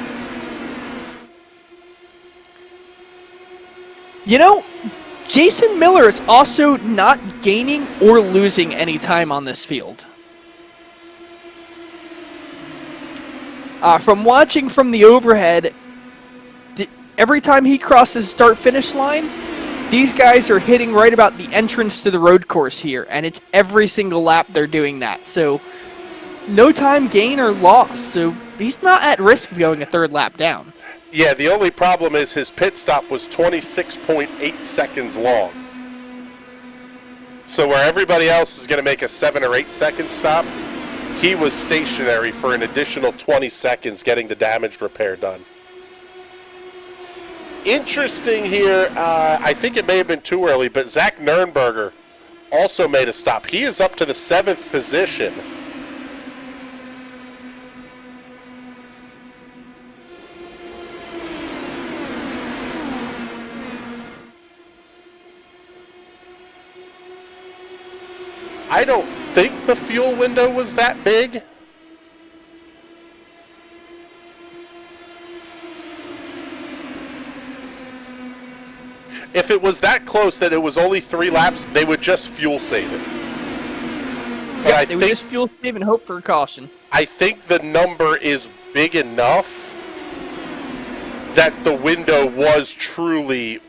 You know, Jason Miller is also not gaining or losing any time on this field. From watching from the overhead, every time he crosses start-finish line, these guys are hitting right about the entrance to the road course here, and it's every single lap they're doing that. So, no time gain or loss, so he's not at risk of going a third lap down. Yeah, the only problem is his pit stop was 26.8 seconds long. So where everybody else is going to make a 7 or 8 second stop, he was stationary for an additional 20 seconds getting the damage repair done. Interesting here, I think it may have been too early, but Zach Nurnberger also made a stop. He is up to the 7th position. I don't think the fuel window was that big. If it was that close that it was only 3 laps, they would just fuel save it. But yeah, they would just fuel save and hope for a caution. I think the number is big enough that the window was truly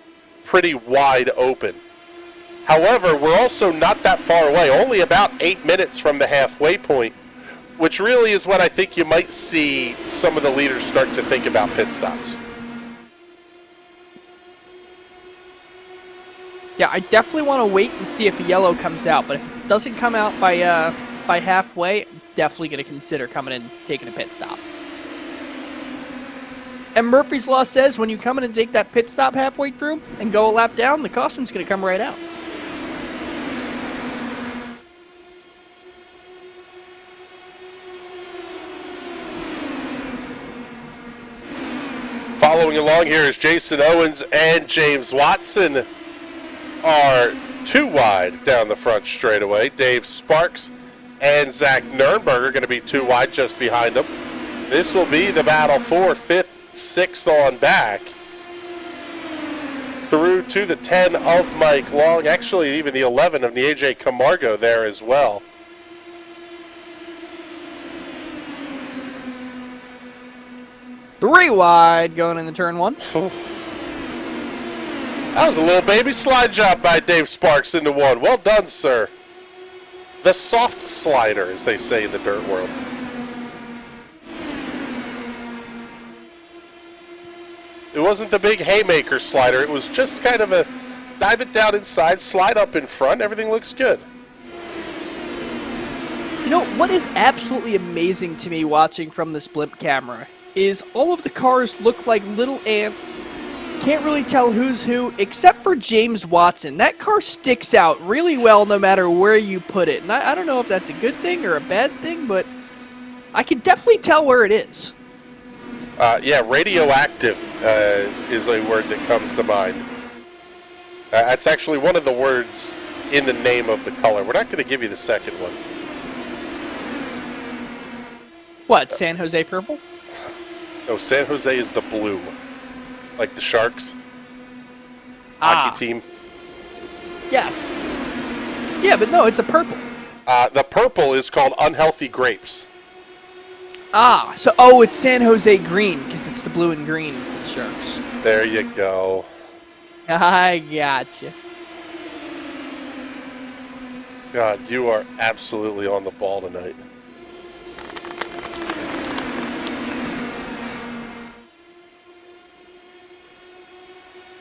pretty wide open. However, we're also not that far away, only about 8 minutes from the halfway point, which really is when I think you might see some of the leaders start to think about pit stops. Yeah, I definitely want to wait and see if a yellow comes out, but if it doesn't come out by halfway, I'm definitely going to consider coming in and taking a pit stop. And Murphy's Law says when you come in and take that pit stop halfway through and go a lap down, the caution's going to come right out. Following along here is Jason Owens and James Watson are 2 wide down the front straightaway. Dave Sparks and Zach Nurnberger are going to be 2 wide just behind them. This will be the battle for 5th, 6th on back. Through to the 10 of Mike Long. Actually, even the 11 of Nieje Camargo there as well. Three wide going into turn 1. That was a little baby slide job by Dave Sparks into 1. Well done, sir. The soft slider, as they say in the dirt world. It wasn't the big haymaker slider. It was just kind of a dive it down inside, slide up in front. Everything looks good. You know, what is absolutely amazing to me watching from this blimp camera is all of the cars look like little ants. Can't really tell who's who, except for James Watson. That car sticks out really well no matter where you put it. And I don't know if that's a good thing or a bad thing, but I can definitely tell where it is. Yeah, radioactive is a word that comes to mind. That's actually one of the words in the name of the color. We're not going to give you the second one. What, San Jose purple? No, San Jose is the blue. Like the Sharks. Hockey team. Yes. Yeah, but no, it's a purple. The purple is called Unhealthy Grapes. So it's San Jose green, because it's the blue and green for the Sharks. There you go. I gotcha. God, you are absolutely on the ball tonight.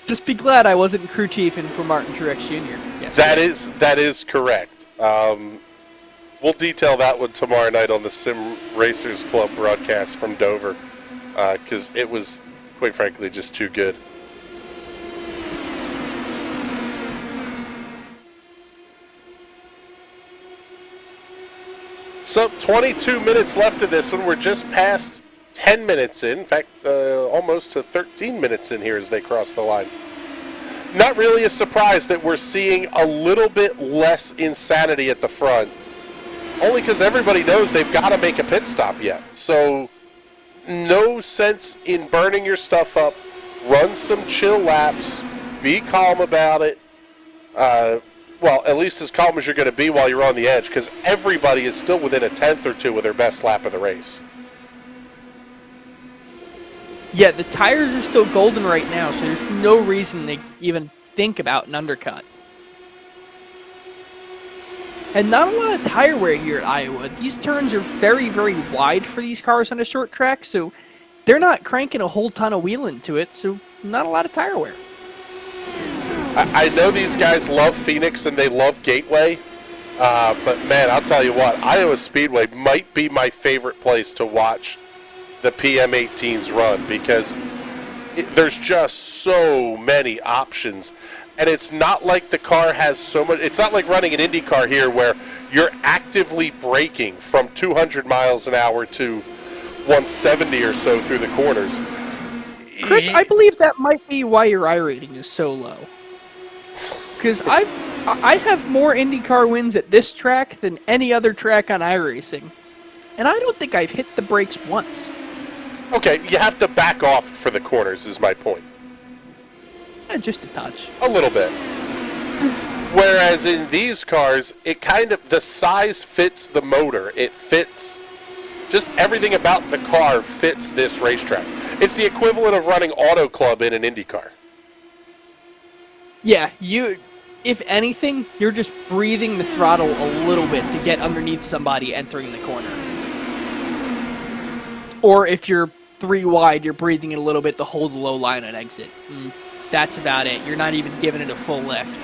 Just be glad I wasn't crew chiefing for Martin Truex Jr. That is correct. we'll detail that one tomorrow night on the Sim Racers Club broadcast from Dover, because it was, quite frankly, just too good. So, 22 minutes left of this one. We're just past 10 minutes in. In fact, almost to 13 minutes in here as they cross the line. Not really a surprise that we're seeing a little bit less insanity at the front. Only because everybody knows they've got to make a pit stop yet. So, no sense in burning your stuff up. Run some chill laps. Be calm about it. Well, at least as calm as you're going to be while you're on the edge, because everybody is still within a tenth or two of their best lap of the race. Yeah, the tires are still golden right now, so there's no reason to even think about an undercut. And not a lot of tire wear here at Iowa. These turns are very, very wide for these cars on a short track, so they're not cranking a whole ton of wheel into it, so not a lot of tire wear. I know these guys love Phoenix and they love Gateway, but man, I'll tell you what, Iowa Speedway might be my favorite place to watch the PM18s run, because there's just so many options. And it's not like the car has so much, it's not like running an Indy car here where you're actively braking from 200 miles an hour to 170 or so through the corners. Chris, I believe that might be why your iRating is so low. Because I have more IndyCar wins at this track than any other track on iRacing. And I don't think I've hit the brakes once. Okay, you have to back off for the corners is my point. Just a touch. A little bit. Whereas in these cars, it kind of, the size fits the motor. It fits, just everything about the car fits this racetrack. It's the equivalent of running Auto Club in an IndyCar. Yeah, if anything, you're just breathing the throttle a little bit to get underneath somebody entering the corner. Or if you're 3 wide, you're breathing it a little bit to hold the low line at exit. That's about it. You're not even giving it a full lift.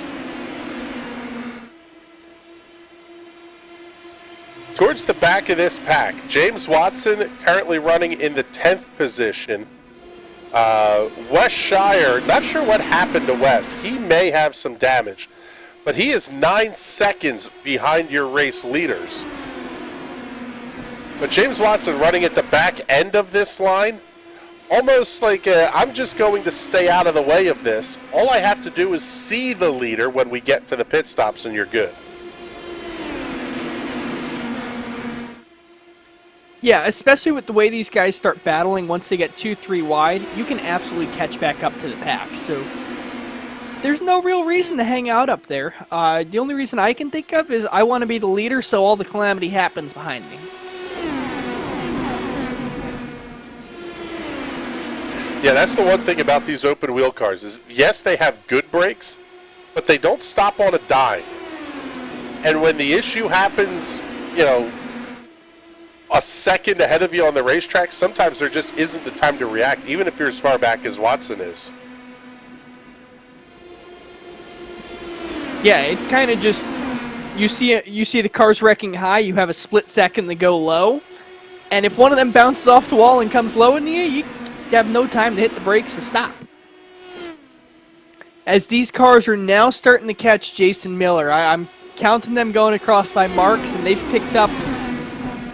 Towards the back of this pack, James Watson currently running in the 10th position. Wes Shire, not sure what happened to Wes. He may have some damage, but he is 9 seconds behind your race leaders. But James Watson running at the back end of this line, almost like I'm just going to stay out of the way of this. All I have to do is see the leader when we get to the pit stops and you're good. Yeah, especially with the way these guys start battling once they get 2-3 wide, you can absolutely catch back up to the pack. So there's no real reason to hang out up there. The only reason I can think of is I want to be the leader so all the calamity happens behind me. Yeah, that's the one thing about these open wheel cars is, yes, they have good brakes, but they don't stop on a dime. And when the issue happens, you know, a second ahead of you on the racetrack, sometimes there just isn't the time to react, even if you're as far back as Watson is. Yeah, it's kind of just, you see the cars wrecking high, you have a split second to go low, and if one of them bounces off the wall and comes low into you, you have no time to hit the brakes to stop. As these cars are now starting to catch Jason Miller, I'm counting them going across my marks, and they've picked up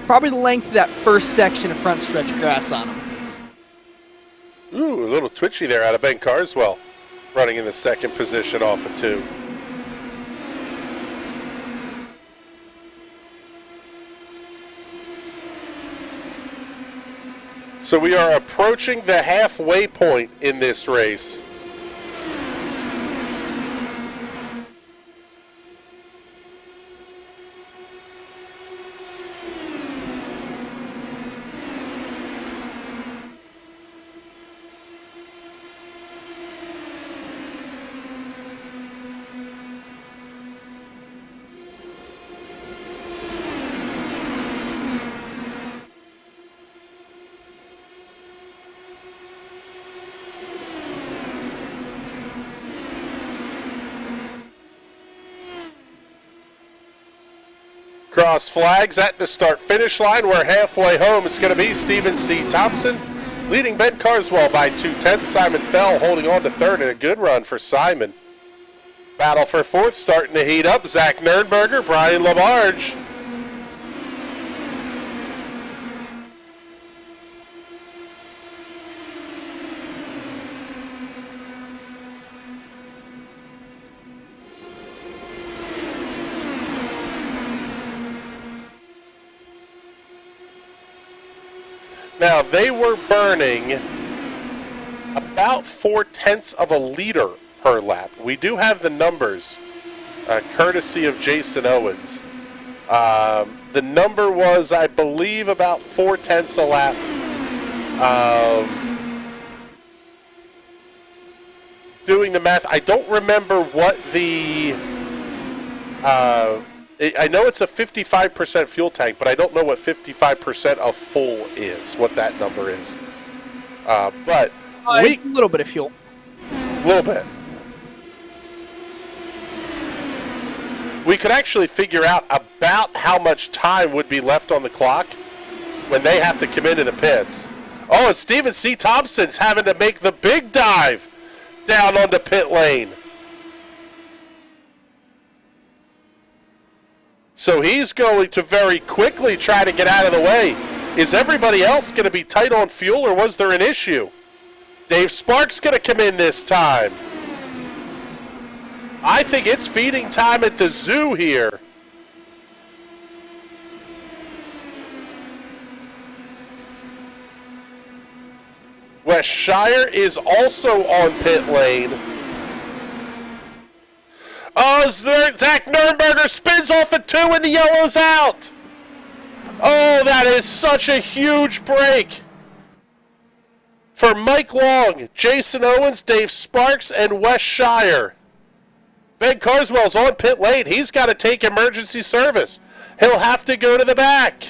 probably the length of that first section of front stretch grass on them. Ooh, a little twitchy there out of Ben Carswell, running in the second position off of 2. So we are approaching the halfway point in this race. Cross flags at the start-finish line. We're halfway home. It's going to be Stephen C. Thompson leading Ben Carswell by 2/10. Simon Fell holding on to third, and a good run for Simon. Battle for fourth starting to heat up. Zach Nernberger, Brian Labarge. Now, they were burning about 4/10 of a liter per lap. We do have the numbers, courtesy of Jason Owens. The number was, I believe, about 4/10 a lap. Doing the math, I don't remember what the... I know it's a 55% fuel tank, but I don't know what 55% of full is, what that number is. But a little bit of fuel. A little bit. We could actually figure out about how much time would be left on the clock when they have to come into the pits. Oh, and Stephen C. Thompson's having to make the big dive down onto pit lane. So he's going to very quickly try to get out of the way. Is everybody else going to be tight on fuel, or was there an issue? Dave Sparks going to come in this time. I think it's feeding time at the zoo here. West Shire is also on pit lane. Oh, Zach Nernberger spins off at 2 and the yellow's out. Oh, that is such a huge break for Mike Long, Jason Owens, Dave Sparks, and West Shire. Ben Carswell's on pit lane. He's got to take emergency service. He'll have to go to the back.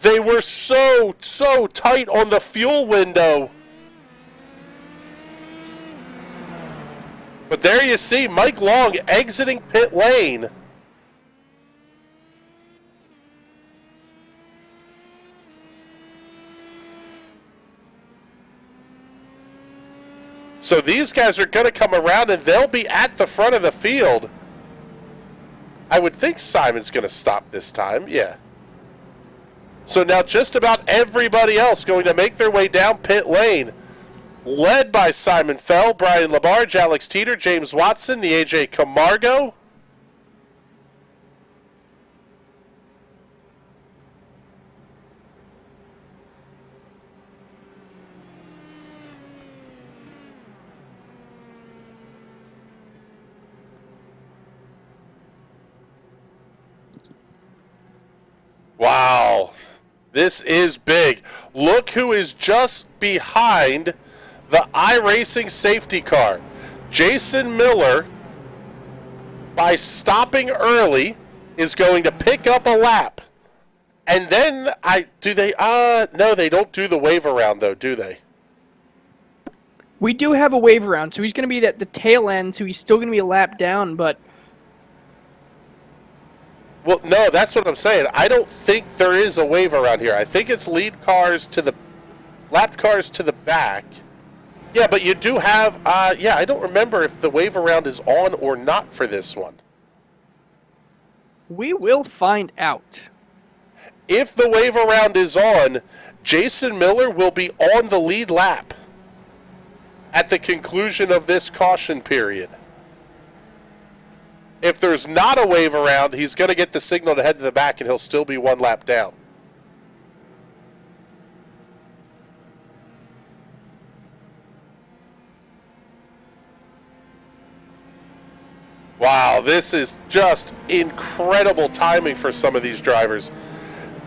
They were so tight on the fuel window. But there you see Mike Long exiting pit lane. So these guys are going to come around and they'll be at the front of the field. I would think Simon's going to stop this time, yeah. So now just about everybody else going to make their way down pit lane. Led by Simon Fell, Brian Labarge, Alex Teeter, James Watson, the AJ Camargo. Wow, this is big. Look who is just behind the iRacing safety car. Jason Miller, by stopping early, is going to pick up a lap. And then, no, they don't do the wave around though, do they? We do have a wave around, so he's going to be at the tail end, so he's still going to be a lap down, but... Well, no, that's what I'm saying. I don't think there is a wave around here. I think it's lead cars to the... lap cars to the back. Yeah, but you do have, yeah, I don't remember if the wave around is on or not for this one. We will find out. If the wave around is on, Jason Miller will be on the lead lap at the conclusion of this caution period. If there's not a wave around, he's going to get the signal to head to the back and he'll still be one lap down. Wow, this is just incredible timing for some of these drivers.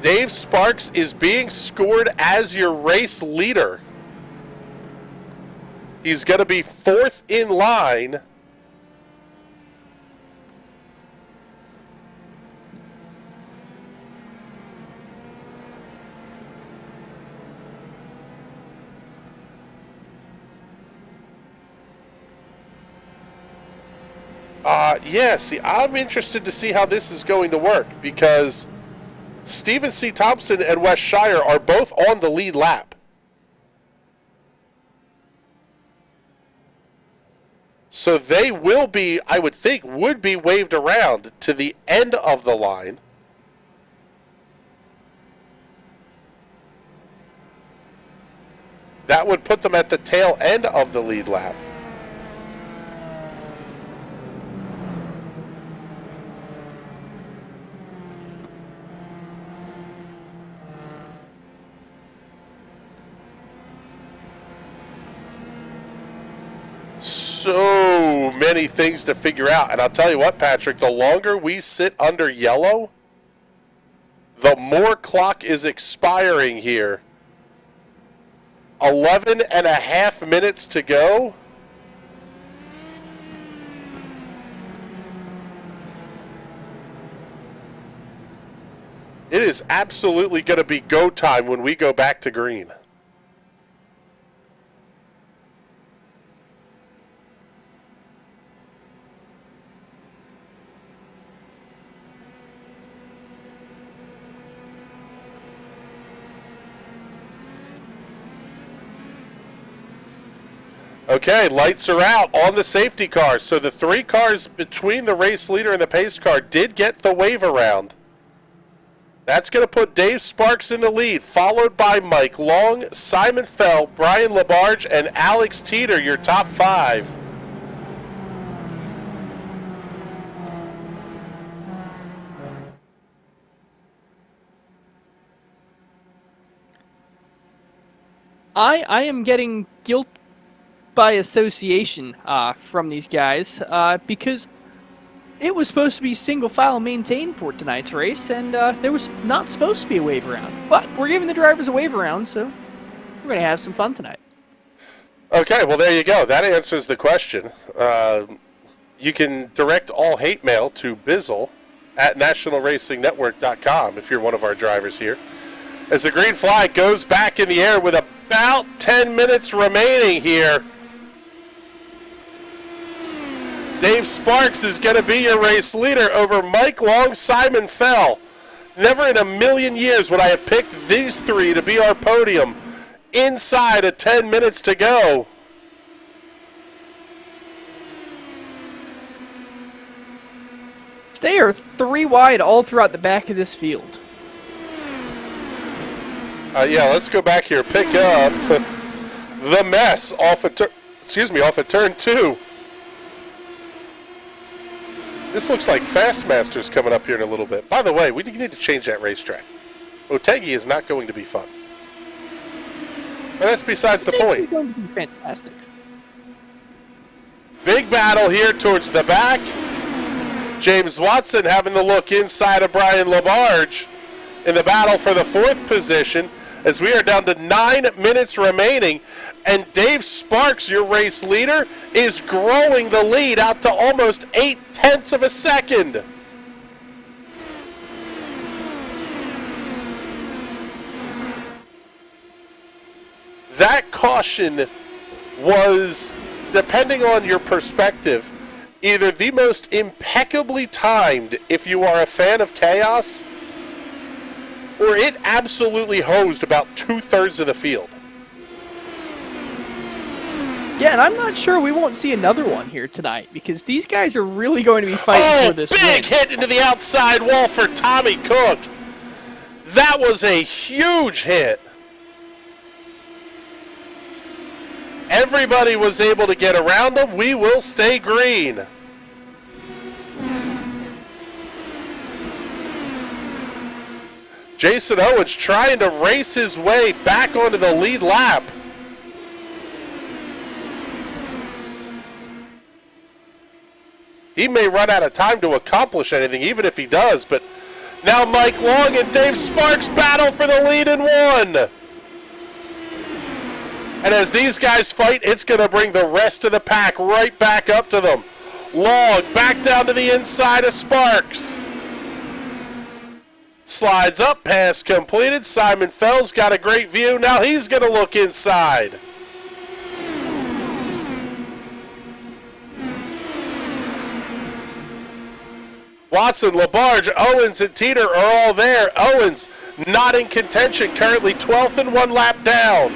Dave Sparks is being scored as your race leader. He's going to be fourth in line. Yeah, see, I'm interested to see how this is going to work because Stephen C. Thompson and Wes Shire are both on the lead lap. So they will be, I would think, would be waved around to the end of the line. That would put them at the tail end of the lead lap. So many things to figure out. And I'll tell you what, Patrick, the longer we sit under yellow, the more clock is expiring here. 11 and a half minutes to go. It is absolutely going to be go time when we go back to green. Okay, lights are out on the safety car. So the 3 cars between the race leader and the pace car did get the wave around. That's going to put Dave Sparks in the lead, followed by Mike Long, Simon Fell, Brian Labarge, and Alex Teeter, your top 5. I am getting guilt by association from these guys because it was supposed to be single file maintained for tonight's race, and there was not supposed to be a wave around. But we're giving the drivers a wave around, so we're going to have some fun tonight. Okay, well, there you go. That answers the question. You can direct all hate mail to Bizzle at nationalracingnetwork.com if you're one of our drivers here. As the green flag goes back in the air with about 10 minutes remaining here, Dave Sparks is going to be your race leader over Mike Long, Simon Fell. Never in a million years would I have picked these 3 to be our podium inside of 10 minutes to go. They are 3 wide all throughout the back of this field. Yeah, let's go back here. Pick up the mess off of turn 2. This looks like Fastmaster's coming up here in a little bit. By the way, we need to change that racetrack. Otegi is not going to be fun. But that's besides the point. It's going to be fantastic. Big battle here towards the back. James Watson having the look inside of Brian Labarge in the battle for the 4th position as we are down to 9 minutes remaining. And Dave Sparks, your race leader, is growing the lead out to almost 0.8 of a second. That caution was, depending on your perspective, either the most impeccably timed if you are a fan of chaos, or it absolutely hosed about 2/3 of the field. Yeah, and I'm not sure we won't see another one here tonight because these guys are really going to be fighting for this big win. hit into the outside wall for Tommy Cook. That was a huge hit. Everybody was able to get around them. We will stay green. Jason Owens trying to race his way back onto the lead lap. He may run out of time to accomplish anything, even if he does, but now Mike Long and Dave Sparks battle for the lead in 1. And as these guys fight, it's going to bring the rest of the pack right back up to them. Long back down to the inside of Sparks. Slides up, pass completed. Simon Fell's got a great view. Now he's going to look inside. Watson, Labarge, Owens, and Teeter are all there. Owens not in contention, currently 12th and 1 lap down.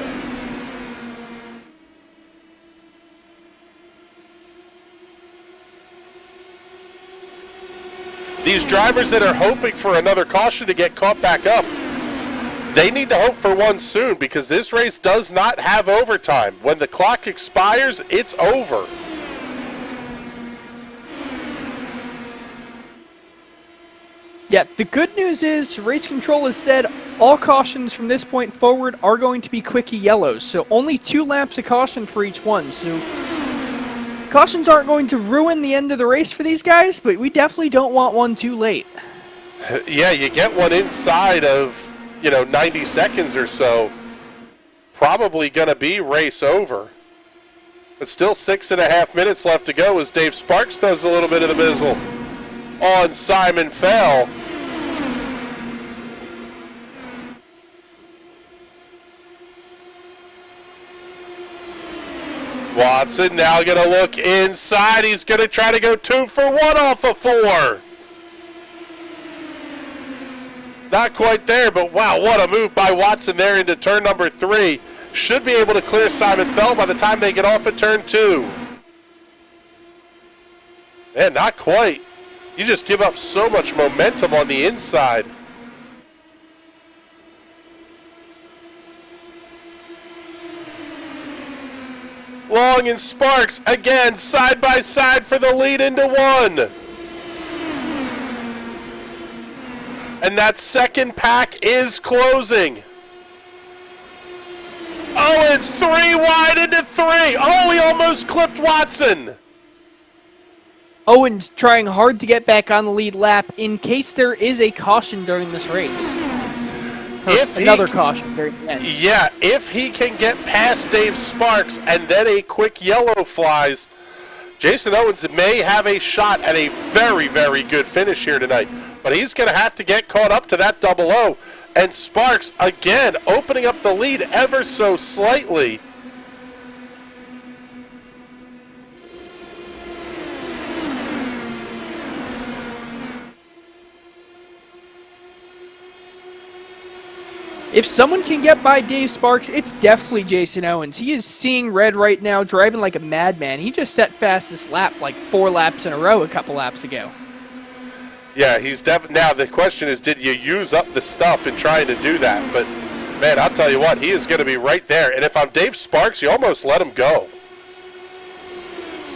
These drivers that are hoping for another caution to get caught back up, they need to hope for one soon, because this race does not have overtime. When the clock expires, it's over. Yeah, the good news is race control has said all cautions from this point forward are going to be quickie yellows, so only 2 laps of caution for each one. So cautions aren't going to ruin the end of the race for these guys, but we definitely don't want one too late. Yeah, you get one inside of, 90 seconds or so, probably going to be race over. But still 6.5 minutes left to go as Dave Sparks does a little bit of the mizzle on Simon Fell. Watson now going to look inside. He's going to try to go 2 for 1 off of 4. Not quite there, but wow, what a move by Watson there into turn number 3. Should be able to clear Simon Fell by the time they get off at turn 2. Man, not quite. You just give up so much momentum on the inside. Long and Sparks, again, side by side for the lead into 1. And that second pack is closing. Owens 3 wide into 3. Oh, he almost clipped Watson. Owens trying hard to get back on the lead lap in case there is a caution during this race. Another caution during the end. Yeah, if he can get past Dave Sparks and then a quick yellow flies, Jason Owens may have a shot at a very, very good finish here tonight. But he's going to have to get caught up to that 00. And Sparks, again, opening up the lead ever so slightly. If someone can get by Dave Sparks, it's definitely Jason Owens. He is seeing red right now, driving like a madman. He just set fastest lap like 4 laps in a row a couple laps ago. Yeah, he's definitely. Now the question is, did you use up the stuff in trying to do that? But man, I'll tell you what, he is going to be right there. And if I'm Dave Sparks, you almost let him go.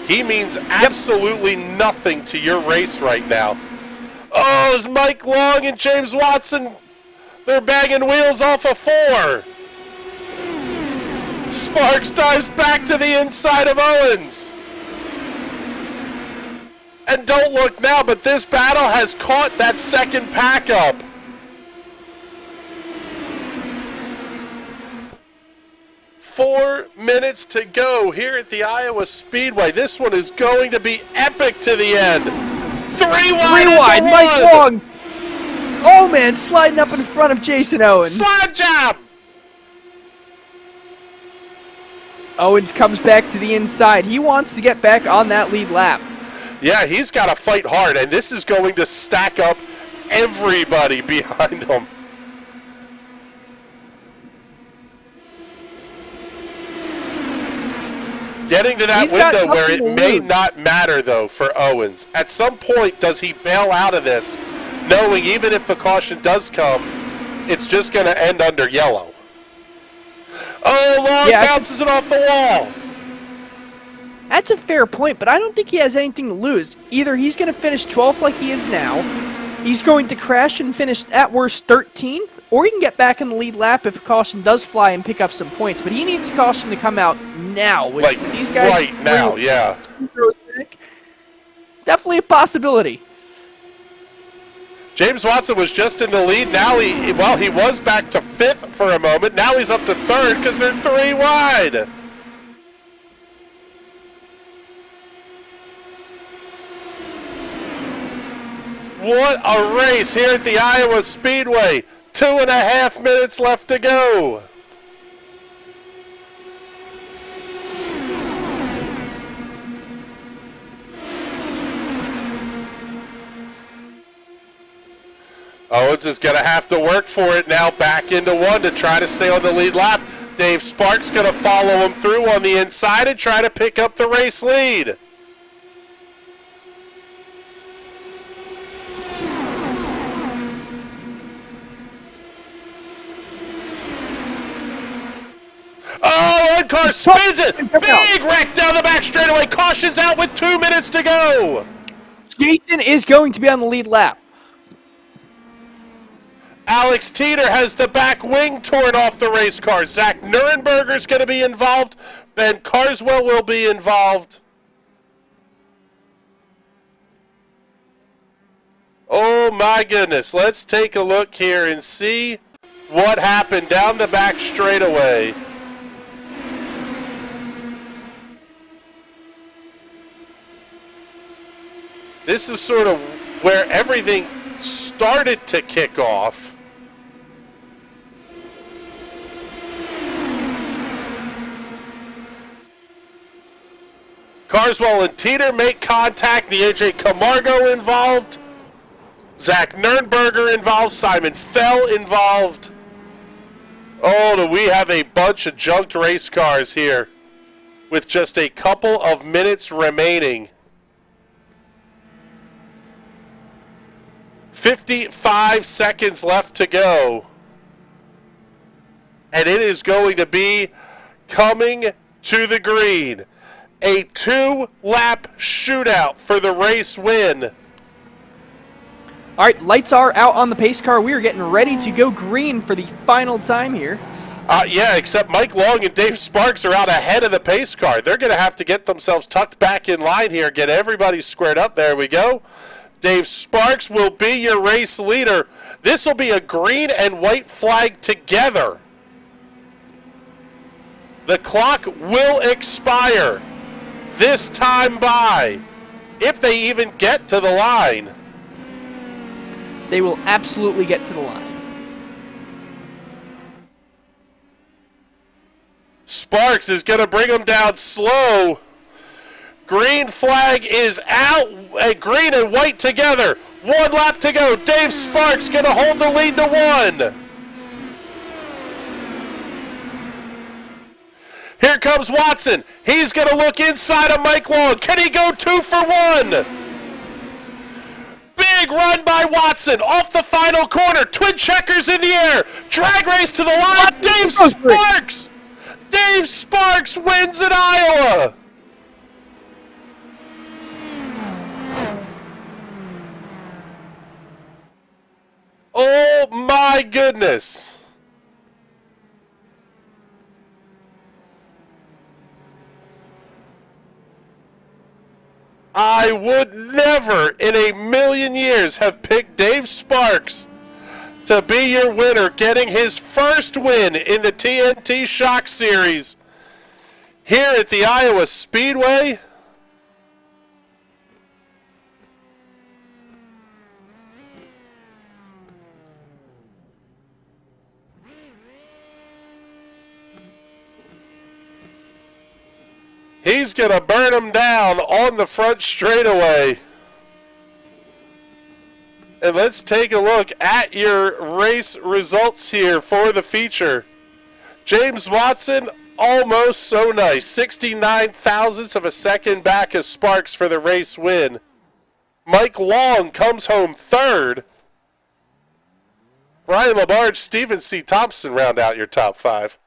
He means absolutely nothing to your race right now. Oh, is Mike Long and James Watson? They're banging wheels off of 4. Sparks dives back to the inside of Owens. And don't look now, but this battle has caught that second pack up. Four minutes to go here at the Iowa Speedway. This one is going to be epic to the end. 3 wide, Mike Long. Oh man, sliding up in front of Jason Owens. Slide job. Owens comes back to the inside. He wants to get back on that lead lap. Yeah, he's got to fight hard, and this is going to stack up everybody behind him. Getting to that window where it may not matter, though, for Owens. At some point, does he bail out of this, knowing even if the caution does come, it's just going to end under yellow? Oh, Long bounces it off the wall. That's a fair point, but I don't think he has anything to lose. Either he's going to finish 12th like he is now, he's going to crash and finish at worst 13th, or he can get back in the lead lap if a caution does fly and pick up some points. But he needs caution to come out now. With these guys right now, yeah. Definitely a possibility. James Watson was just in the lead. Now he was back to 5th for a moment. Now he's up to 3rd because they're 3 wide. What a race here at the Iowa Speedway. 2.5 minutes left to go. Owens is going to have to work for it now, back into one to try to stay on the lead lap. Dave Sparks going to follow him through on the inside and try to pick up the race lead. Oh, one car spins it! Big wreck down the back straightaway. Caution's out with 2 minutes to go. Jason is going to be on the lead lap. Alex Teeter has the back wing torn off the race car. Zach Nurenberger's going to be involved. Ben Carswell will be involved. Oh my goodness. Let's take a look here and see what happened down the back straightaway. This is sort of where everything started to kick off. Carswell and Teeter make contact. The AJ Camargo involved. Zach Nurnberger involved. Simon Fell involved. Oh, do we have a bunch of junked race cars here with just a couple of minutes remaining. 55 seconds left to go. And it is going to be coming to the green. A 2-lap shootout for the race win. All right, lights are out on the pace car. We are getting ready to go green for the final time here. Yeah, except Mike Long and Dave Sparks are out ahead of the pace car. They're going to have to get themselves tucked back in line here, get everybody squared up. There we go. Dave Sparks will be your race leader. This will be a green and white flag together. The clock will expire this time by, if they even get to the line. They will absolutely get to the line. Sparks is going to bring them down slow. Green flag is out. Green and white together. 1 lap to go. Dave Sparks going to hold the lead to 1. Here comes Watson. He's going to look inside of Mike Long. Can he go 2 for 1? Big run by Watson off the final corner. Twin checkers in the air. Drag race to the line. Dave Sparks. Dave Sparks wins at Iowa. Oh my goodness. I would never in a million years have picked Dave Sparks to be your winner, getting his first win in the TNT Shock Series here at the Iowa Speedway. He's going to burn him down on the front straightaway. And let's take a look at your race results here for the feature. James Watson, almost so nice. 69 thousandths of a second back as Sparks for the race win. Mike Long comes home third. Brian Labarge, Stephen C. Thompson round out your top 5.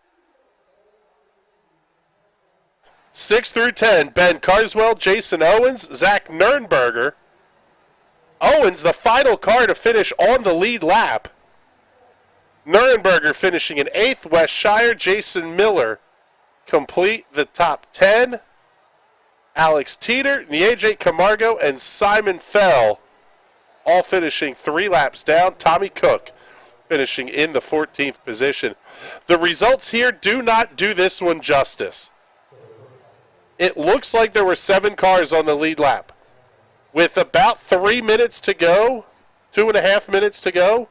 6 through 10, Ben Carswell, Jason Owens, Zach Nurnberger. Owens, the final car to finish on the lead lap. Nurnberger finishing in 8th, Wes Shire, Jason Miller complete the top 10. Alex Teeter, Nieje Camargo, and Simon Fell all finishing 3 laps down. Tommy Cook finishing in the 14th position. The results here do not do this one justice. It looks like there were 7 cars on the lead lap. With about 3 minutes to go, 2.5 minutes to go,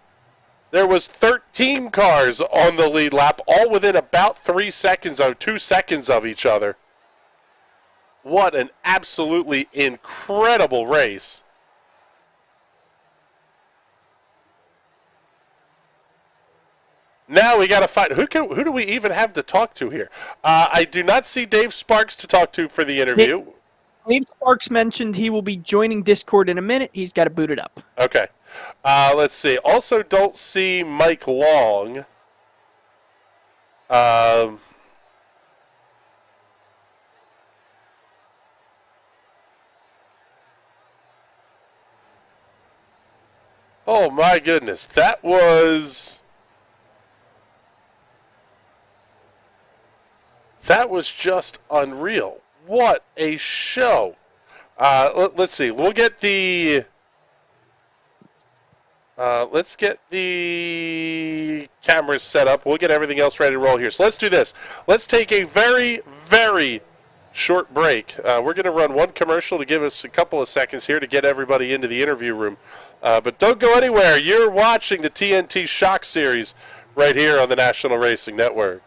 there was 13 cars on the lead lap, all within about 2 seconds of each other. What an absolutely incredible race. Now we got to find who do we even have to talk to here? I do not see Dave Sparks to talk to for the interview. Dave Sparks mentioned he will be joining Discord in a minute. He's got to boot it up. Okay. Let's see. Also, don't see Mike Long. Oh my goodness, that was just unreal. What a show. Let's see. We'll get the let's get the cameras set up. We'll get everything else ready to roll here. So let's do this. Let's take a very, very short break. We're going to run one commercial to give us a couple of seconds here to get everybody into the interview room. But don't go anywhere. You're watching the TNT Shock Series right here on the National Racing Network.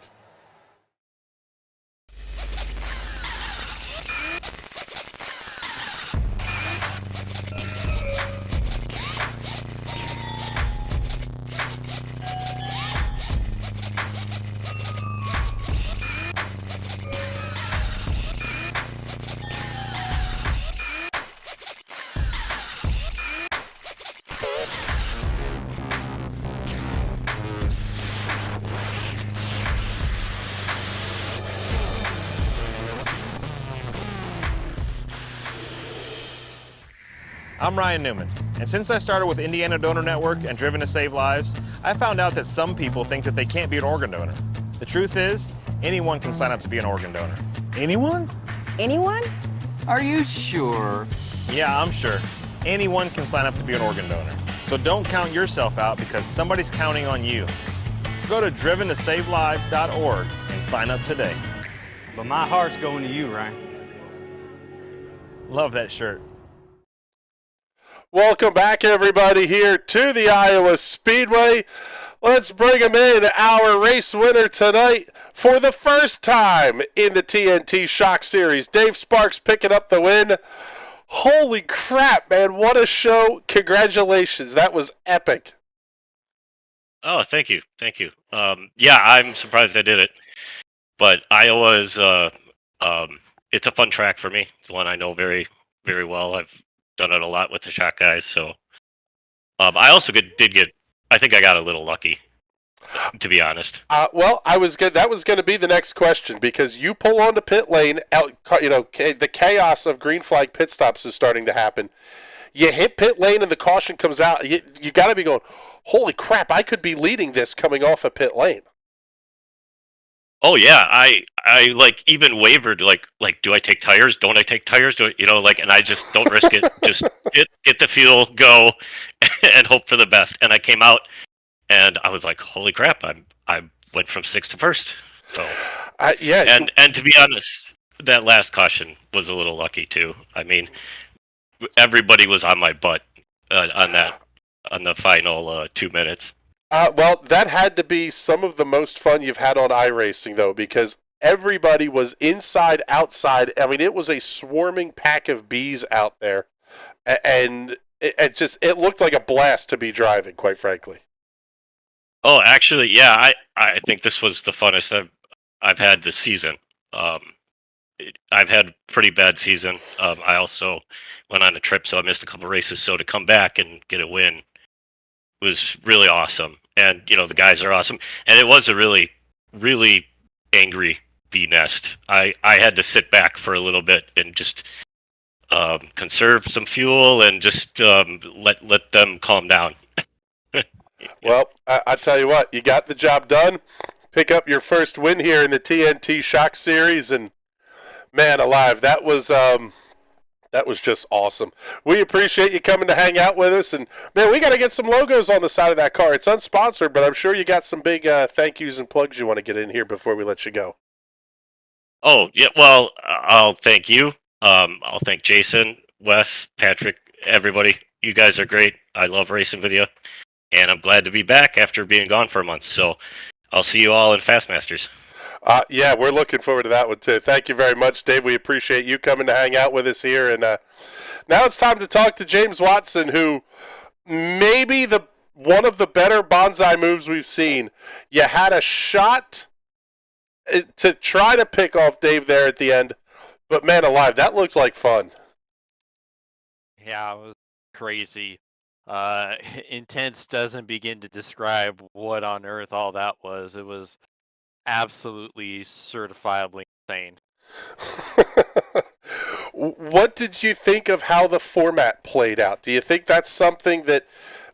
I'm Ryan Newman, and since I started with Indiana Donor Network and Driven to Save Lives, I found out that some people think that they can't be an organ donor. The truth is, anyone can sign up to be an organ donor. Anyone? Anyone? Are you sure? Yeah, I'm sure. Anyone can sign up to be an organ donor. So don't count yourself out because somebody's counting on you. Go to driventosavelives.org and sign up today. But my heart's going to you, Ryan. Love that shirt. Welcome back, everybody, here to the Iowa Speedway. Let's bring him in, our race winner tonight for the first time in the TNT Shock Series. Dave Sparks picking up the win. Holy crap, man, what a show. Congratulations, that was epic. Oh, thank you. Thank you. Yeah, I'm surprised I did it. But Iowa is, it's a fun track for me. It's one I know very, very well. I've done it a lot with the Shock guys, so I also I think I got a little lucky, to be honest. Well, that was going to be the next question, because you pull onto pit lane, the chaos of green flag pit stops is starting to happen. You hit pit lane and the caution comes out. You got to be going, holy crap, I could be leading this coming off a pit lane. Oh yeah, I like even wavered like do I take tires? Don't I take tires? And I just don't risk it. Just get the fuel, go, and hope for the best. And I came out, and I was like, holy crap! I went from 6th to 1st. So yeah, and to be honest, that last caution was a little lucky too. I mean, everybody was on my butt on the final 2 minutes. Well, that had to be some of the most fun you've had on iRacing, though, because everybody was inside, outside. I mean, it was a swarming pack of bees out there, and it looked like a blast to be driving, quite frankly. Oh, actually, yeah, I think this was the funnest I've had this season. I've had a pretty bad season. I also went on a trip, so I missed a couple races. So to come back and get a win was really awesome. And, the guys are awesome. And it was a really, really angry bee nest. I had to sit back for a little bit and just conserve some fuel and just let them calm down. Well, I tell you what, you got the job done. Pick up your first win here in the TNT Shock Series, and man alive, that was just awesome. We appreciate you coming to hang out with us, and man, we got to get some logos on the side of that car. It's unsponsored, but I'm sure you got some big thank yous and plugs you want to get in here before we let you go. Oh yeah, well, I'll thank you. I'll thank Jason, Wes, Patrick, everybody. You guys are great. I love racing with you, and I'm glad to be back after being gone for a month. So I'll see you all in Fastmasters. Yeah, we're looking forward to that one, too. Thank you very much, Dave. We appreciate you coming to hang out with us here. And now it's time to talk to James Watson, who may be the one of the better bonsai moves we've seen. You had a shot to try to pick off Dave there at the end, but man alive, that looked like fun. Yeah, it was crazy. Intense doesn't begin to describe what on earth all that was. It was absolutely certifiably insane. What did you think of how the format played out? Do you think that's something that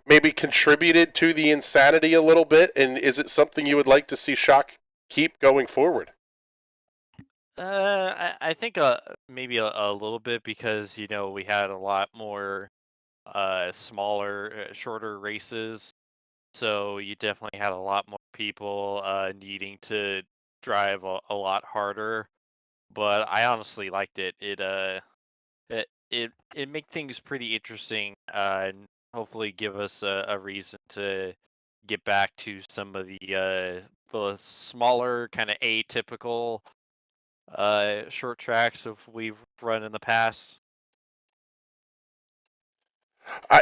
maybe contributed to the insanity a little bit? And is it something you would like to see Shock keep going forward? I think maybe a little bit because, we had a lot more smaller, shorter races. So you definitely had a lot more people needing to drive a lot harder. But I honestly liked it. It made things pretty interesting and hopefully give us a reason to get back to some of the smaller kind of atypical short tracks of we've run in the past.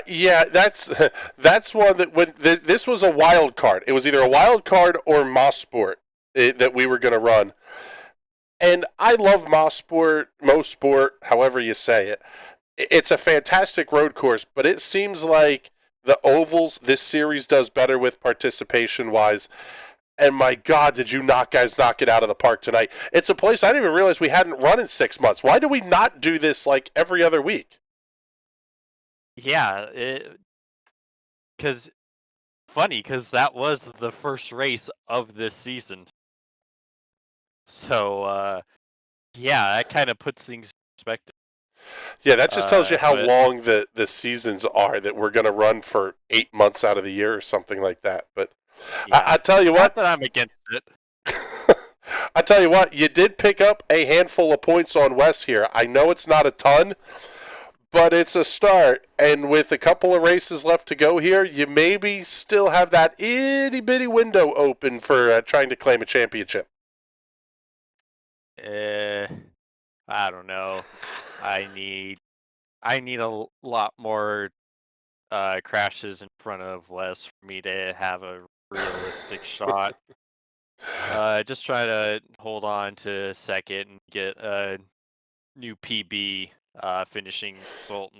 Yeah, that's one that when this was a wild card. It was either a wild card or Mosport that we were going to run. And I love Mosport, however you say it. It's a fantastic road course, but it seems like the ovals this series does better with participation-wise. And my God, did you guys knock it out of the park tonight. It's a place I didn't even realize we hadn't run in 6 months. Why do we not do this like every other week? Yeah, because that was the first race of this season. So, yeah, that kind of puts things in perspective. Yeah, that just tells you how long the seasons are, that we're going to run for 8 months out of the year or something like that. But yeah, I tell you what. Not that I'm against it. I tell you what, you did pick up a handful of points on Wes here. I know it's not a ton, but it's a start. And with a couple of races left to go here, you maybe still have that itty-bitty window open for trying to claim a championship. I don't know. I need a lot more crashes in front of Les for me to have a realistic shot. Just try to hold on to second and get a new PB finishing result.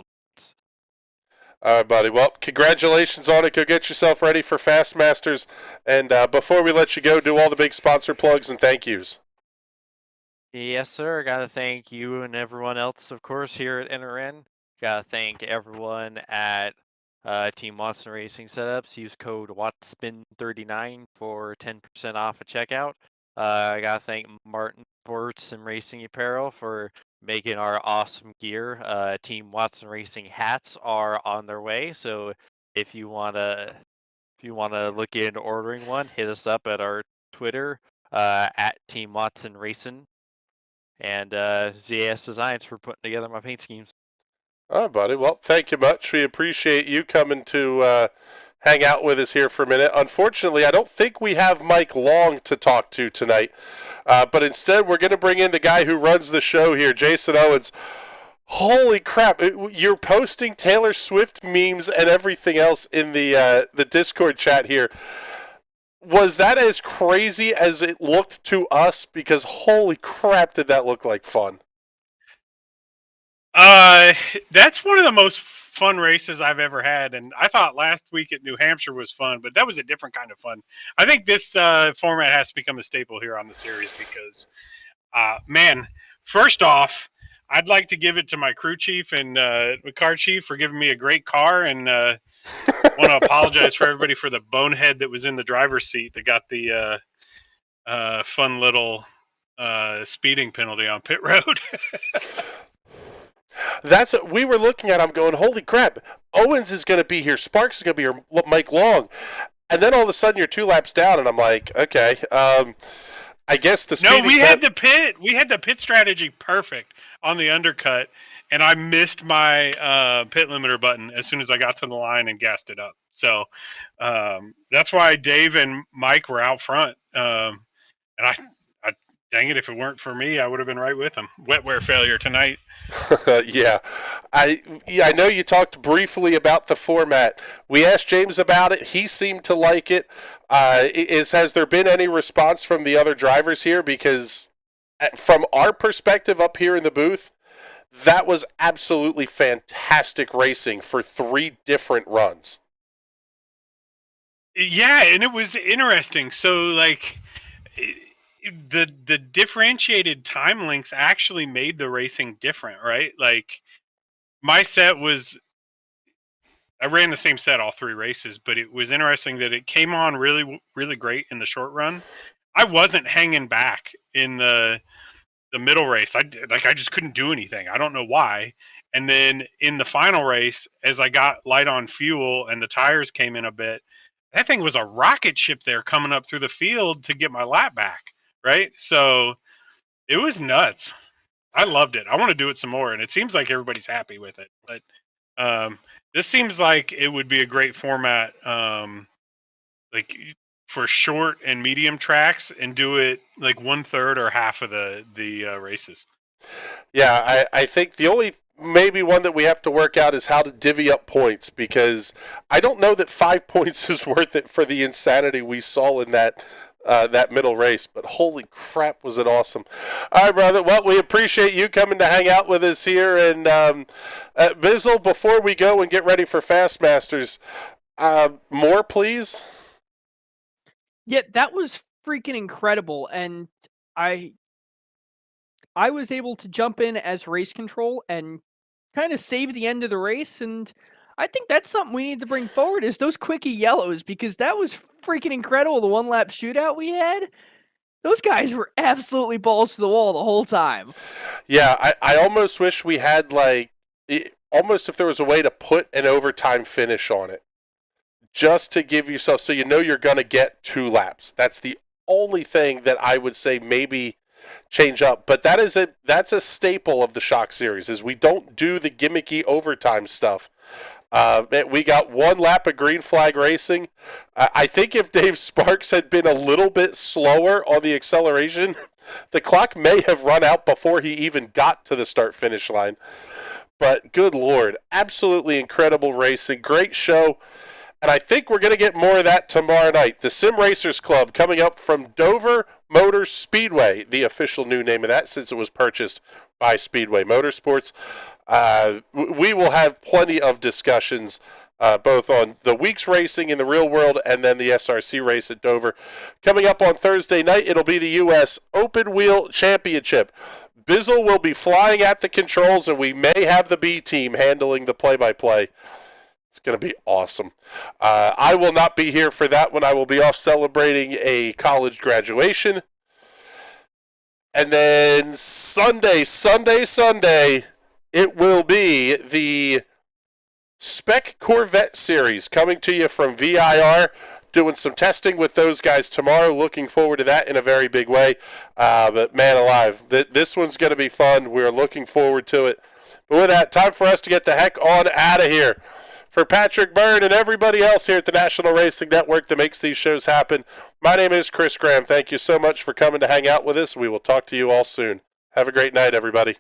All right, buddy. Well, congratulations on it. Go get yourself ready for Fastmasters. And before we let you go, do all the big sponsor plugs and thank yous. Yes, sir. Got to thank you and everyone else, of course, here at NRN. Got to thank everyone at Team Watson Racing Setups. Use code WATSPIN39 for 10% off at checkout. I got to thank Martin Sports and Racing Apparel for making our awesome gear. Team Watson Racing hats are on their way, so if you wanna look into ordering one, hit us up at our Twitter at Team Watson Racing. And ZAS Designs for putting together my paint schemes. All right, buddy. Well, thank you much. We appreciate you coming to hang out with us here for a minute. Unfortunately, I don't think we have Mike Long to talk to tonight. But instead, we're going to bring in the guy who runs the show here, Jason Owens. Holy crap. You're posting Taylor Swift memes and everything else in the Discord chat here. Was that as crazy as it looked to us? Because holy crap, did that look like fun. That's one of the most fun races I've ever had, and I thought last week at New Hampshire was fun, but that was a different kind of fun. I think this format has to become a staple here on the series because, man, first off, I'd like to give it to my crew chief and the car chief for giving me a great car, and want to apologize for everybody for the bonehead that was in the driver's seat that got the fun little speeding penalty on pit road. That's what we were looking at. I'm going, holy crap, Owens is going to be here, Sparks is going to be here, Mike Long. And then all of a sudden you're 2 laps down, and I'm like, okay, I guess the speeding... No, we had the pit strategy perfect on the undercut, and I missed my pit limiter button as soon as I got to the line and gassed it up. So that's why Dave and Mike were out front. And dang it, if it weren't for me, I would have been right with him. Wet wear failure tonight. Yeah. I know you talked briefly about the format. We asked James about it. He seemed to like it. Has there been any response from the other drivers here? Because from our perspective up here in the booth, that was absolutely fantastic racing for 3 different runs. Yeah, and it was interesting. So, like, the differentiated time links actually made the racing different, right? Like, my set was, I ran the same set all 3 races, but it was interesting that it came on really, really great in the short run. I wasn't hanging back in the middle race. I just couldn't do anything. I don't know why. And then in the final race, as I got light on fuel and the tires came in a bit, that thing was a rocket ship there coming up through the field to get my lap back, right? So it was nuts. I loved it. I want to do it some more, and it seems like everybody's happy with it. But this seems like it would be a great format, like for short and medium tracks, and do it like 1/3 or half of the races. Yeah, I think the only maybe one that we have to work out is how to divvy up points, because I don't know that 5 points is worth it for the insanity we saw in that middle race. But holy crap, was it awesome. All right, brother. Well, we appreciate you coming to hang out with us here. And Bizzle, before we go and get ready for Fastmasters, more, please. Yeah, that was freaking incredible. And I was able to jump in as race control and kind of save the end of the race, and I think that's something we need to bring forward is those quickie yellows, because that was freaking incredible. The 1-lap shootout we had, those guys were absolutely balls to the wall the whole time. Yeah, I almost wish we had almost if there was a way to put an overtime finish on it, just to give yourself, so you know you're going to get 2 laps. That's the only thing that I would say maybe change up, but that's a staple of the Shock series, is we don't do the gimmicky overtime stuff. We got 1 lap of green flag racing. I think if Dave Sparks had been a little bit slower on the acceleration, the clock may have run out before he even got to the start finish line. But good Lord, absolutely incredible racing, great show. And I think we're going to get more of that tomorrow night. The Sim Racers Club coming up from Dover Motor Speedway, the official new name of that since it was purchased by Speedway Motorsports. We will have plenty of discussions both on the week's racing in the real world and then the SRC race at Dover. Coming up on Thursday night, it'll be the U.S. Open Wheel Championship. Bizzle will be flying at the controls, and we may have the B team handling the play-by-play. It's going to be awesome. I will not be here for that one. I will be off celebrating a college graduation. And then Sunday, it will be the Spec Corvette Series coming to you from VIR. Doing some testing with those guys tomorrow. Looking forward to that in a very big way. But man alive, this one's going to be fun. We're looking forward to it. But with that, time for us to get the heck on out of here. For Patrick Byrne and everybody else here at the National Racing Network that makes these shows happen, my name is Chris Graham. Thank you so much for coming to hang out with us. We will talk to you all soon. Have a great night, everybody.